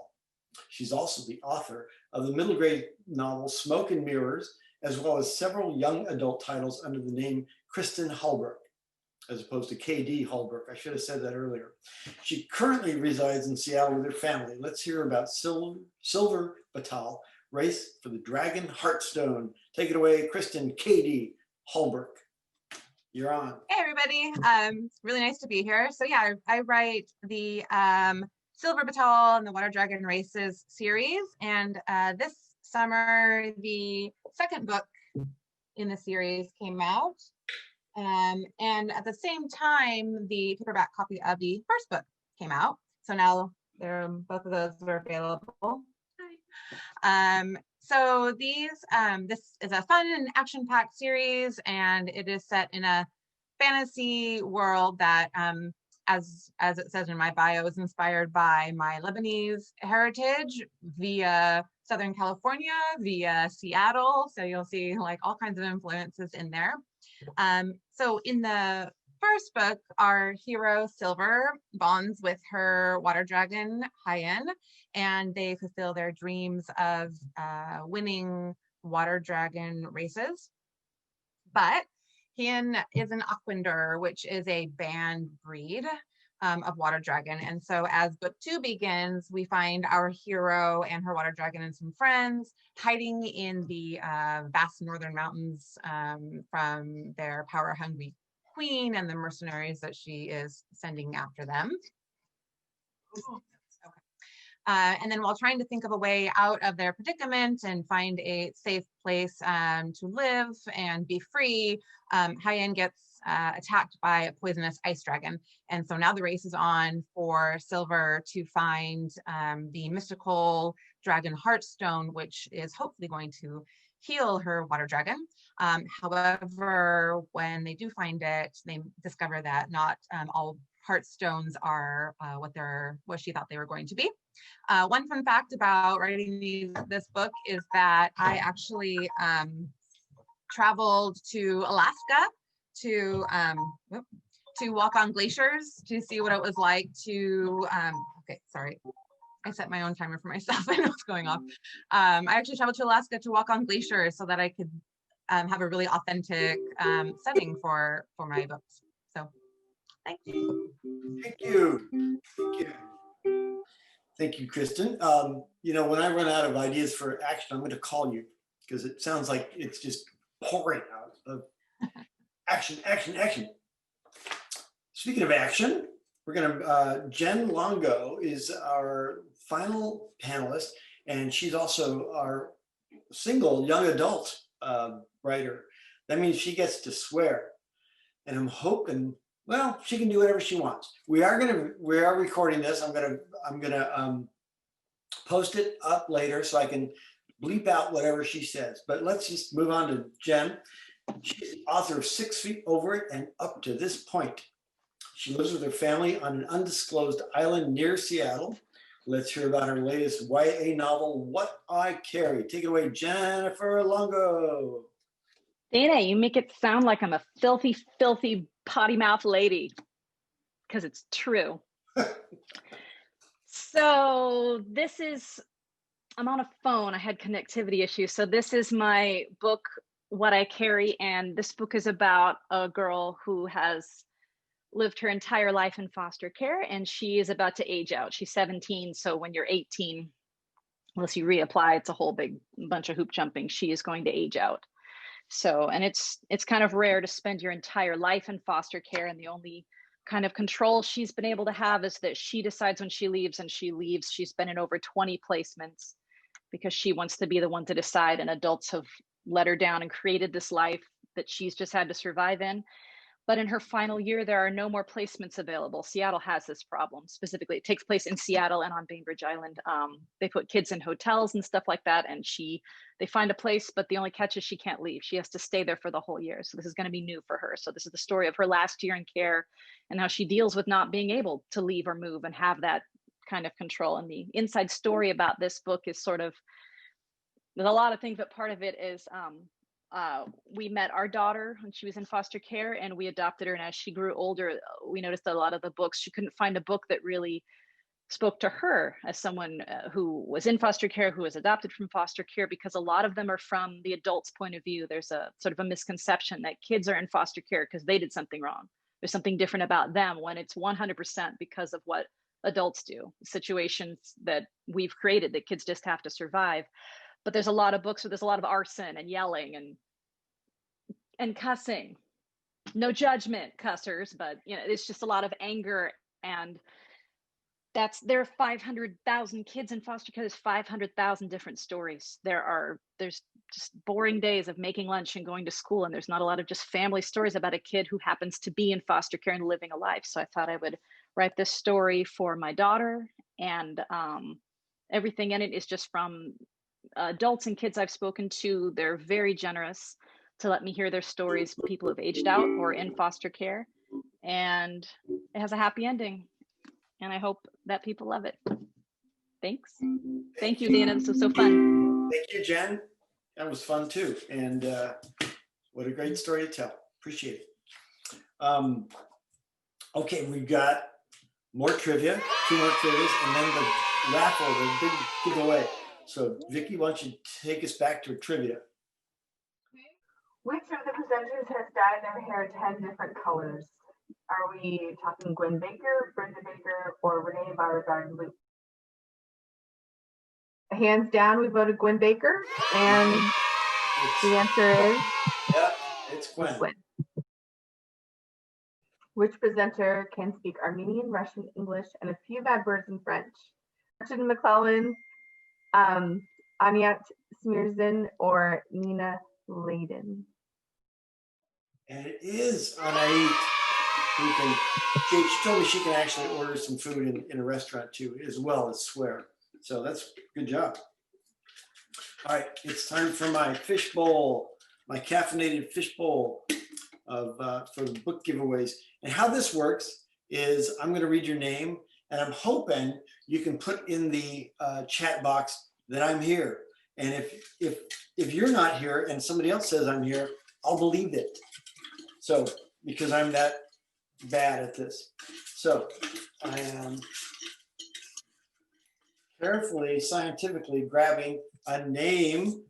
She's also the author of the middle grade novel Smoke and Mirrors as well as several young adult titles under the name Kristin Halbrook, as opposed to KD Halbrook. I should have said that earlier. She currently resides in Seattle with her family. Let's hear about Silver Batal, Race for the Dragon Heartstone. Take it away, Kristin KD Halbrook. You're on.
Hey everybody, really nice to be here. So yeah, I write the Silver Batal and the Water Dragon Races series, and this summer the second book in the series came out, and at the same time the paperback copy of the first book came out. So now both of those are available. So this is a fun and action-packed series, and it is set in a fantasy world that, as it says in my bio, is inspired by my Lebanese heritage via Southern California, via Seattle. So you'll see like all kinds of influences in there. So in the first book, our hero Silver bonds with her water dragon Hyen, and they fulfill their dreams of winning water dragon races. But Hyen is an Aquander, which is a banned breed of water dragon. And so as book 2 begins, we find our hero and her water dragon and some friends hiding in the vast northern mountains from their power-hungry queen and the mercenaries that she is sending after them. And then while trying to think of a way out of their predicament and find a safe place to live and be free, Hyen gets attacked by a poisonous ice dragon. And so now the race is on for Silver to find the mystical dragon Heartstone, which is hopefully going to heal her water dragon. However, when they do find it, they discover that not all Heartstones are what she thought they were going to be. One fun fact about writing this book is that I actually traveled to Alaska to walk on glaciers to see what it was like to, okay, sorry. I set my own timer for myself. I know what's going off. I actually traveled to Alaska to walk on glaciers so that I could have a really authentic setting for my books. So thank you.
Thank you. Thank you. Thank you, Kristin. You know, when I run out of ideas for action, I'm going to call you because it sounds like it's just pouring out of action, action, action. Speaking of action, we're going to, Jen Longo is our final panelist, and she's also our single young adult writer. That means she gets to swear, and I'm hoping, well, she can do whatever she wants. We are recording this. I'm gonna post it up later so I can bleep out whatever she says. But let's just move on to Jen. She's the author of 6 Feet Over It and Up to This Point. She lives with her family on an undisclosed island near Seattle. Let's hear about her latest YA novel, What I Carry. Take it away, Jennifer Longo.
Dana, you make it sound like I'm a filthy, filthy potty mouth lady, because it's true. So this is, I'm on a phone. I had connectivity issues. So this is my book, What I Carry. And this book is about a girl who has lived her entire life in foster care, and she is about to age out. She's 17. So when you're 18, unless you reapply, it's a whole big bunch of hoop jumping. She is going to age out. So, and it's kind of rare to spend your entire life in foster care, and the only kind of control she's been able to have is that she decides when she leaves, and she leaves. She's been in over 20 placements because she wants to be the one to decide, and adults have let her down and created this life that she's just had to survive in. But in her final year, there are no more placements available. Seattle has this problem. Specifically, it takes place in Seattle and on Bainbridge Island. They put kids in hotels and stuff like that, and they find a place, but the only catch is she can't leave. She has to stay there for the whole year. So this is going to be new for her. So this is the story of her last year in care and how she deals with not being able to leave or move and have that kind of control. And the inside story about this book is sort of, there's a lot of things, but part of it is we met our daughter when she was in foster care, and we adopted her. And as she grew older, we noticed that a lot of the books, she couldn't find a book that really spoke to her as someone who was in foster care, who was adopted from foster care, because a lot of them are from the adult's point of view. There's a sort of a misconception that kids are in foster care because they did something wrong. There's something different about them, when it's 100% because of what adults do, situations that we've created that kids just have to survive. But there's a lot of books where there's a lot of arson and yelling and cussing. No judgment, cussers, but you know, it's just a lot of anger. And there are 500,000 kids in foster care. There's 500,000 different stories. There's just boring days of making lunch and going to school, and there's not a lot of just family stories about a kid who happens to be in foster care and living a life. So I thought I would write this story for my daughter, and everything in it is just from adults and kids I've spoken to. They're very generous to let me hear their stories, people who've aged out or in foster care, and it has a happy ending. And I hope that people love it. Thanks. Thank you, Dana. This was so fun.
Thank you, Jen. That was fun too. And what a great story to tell. Appreciate it. Okay, we've got more trivia, 2 more trivias, and then the raffle, the big giveaway. So Vicki, why don't you take us back to trivia?
Which of the presenters has dyed their hair 10 different colors? Are we talking Gwyn Baker, Brenda Baker, or Renee Beauregard Lute? Hands down, we voted Gwyn Baker, and the answer is?
Yep, it's Gwyn.
Which presenter can speak Armenian, Russian, English, and a few bad words in French? Gretchen McLellan, Anait Semirdzhyan, or Nina Laden?
And it is Anait. She told me she can actually order some food in a restaurant too, as well as swear. So that's good job. All right, it's time for my fish bowl, my caffeinated fish bowl for the book giveaways. And how this works is I'm going to read your name, and I'm hoping you can put in the chat box that I'm here. And if you're not here and somebody else says I'm here, I'll believe it. So because I'm that bad at this. So I am carefully, scientifically grabbing a name,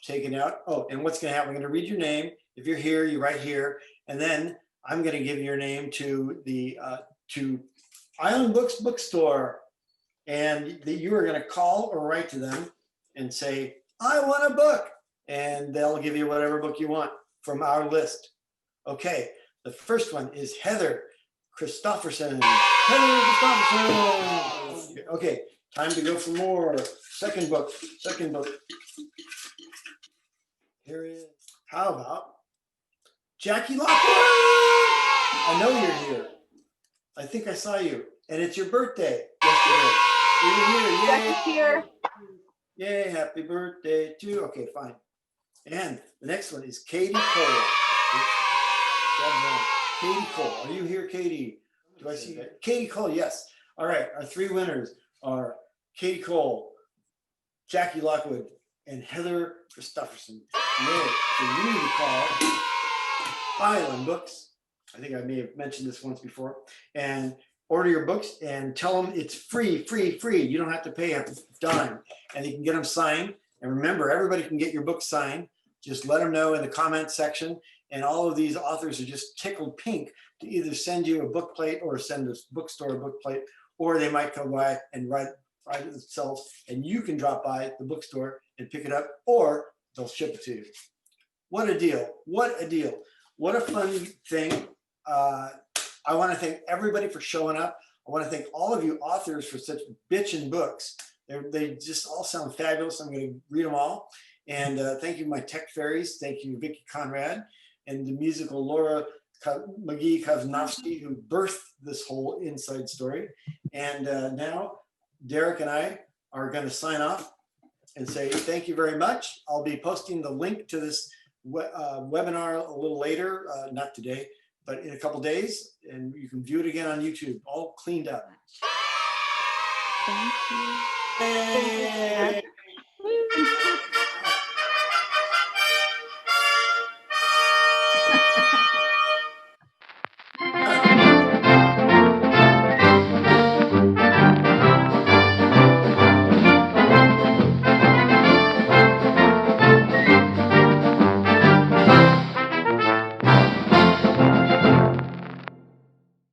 taken out. Oh, and what's going to happen? I'm going to read your name. If you're here, you're right here. And then I'm going to give your name to the to Island Books Bookstore. And you are going to call or write to them and say, I want a book. And they'll give you whatever book you want from our list. Okay. The first one is Heather Christopherson. Heather Christopherson. Okay, time to go for more. Second book. Here is, how about Jackie Lockwood? I know you're here. I think I saw you. And it's your birthday yesterday. You're here. Yay.
Jackie's here.
Yay, happy birthday to you. Okay, fine. And the next one is Katie Cole. Katie Cole, are you here, Katie? Do I see that? Katie Cole, yes. All right, our 3 winners are Katie Cole, Jackie Lockwood, and Heather Christopherson. Yay. So you need to call Island Books. I think I may have mentioned this once before. And order your books and tell them it's free. You don't have to pay a dime. And you can get them signed. And remember, everybody can get your book signed. Just let them know in the comment section. And all of these authors are just tickled pink to either send you a book plate or send a bookstore a book plate, or they might come by and write it themselves, and you can drop by the bookstore and pick it up, or they'll ship it to you. What a deal. What a deal. What a fun thing. I want to thank everybody for showing up. I want to thank all of you authors for such bitchin' books. They just all sound fabulous. I'm going to read them all. And thank you, my tech fairies. Thank you, Vicki Conrad, and the musical Laura McGee Koznovsky, who birthed this whole inside story. And now Derek and I are going to sign off and say thank you very much. I'll be posting the link to this webinar a little later, not today, but in a couple days, and you can view it again on YouTube, all cleaned up.
Thank you.
Hey.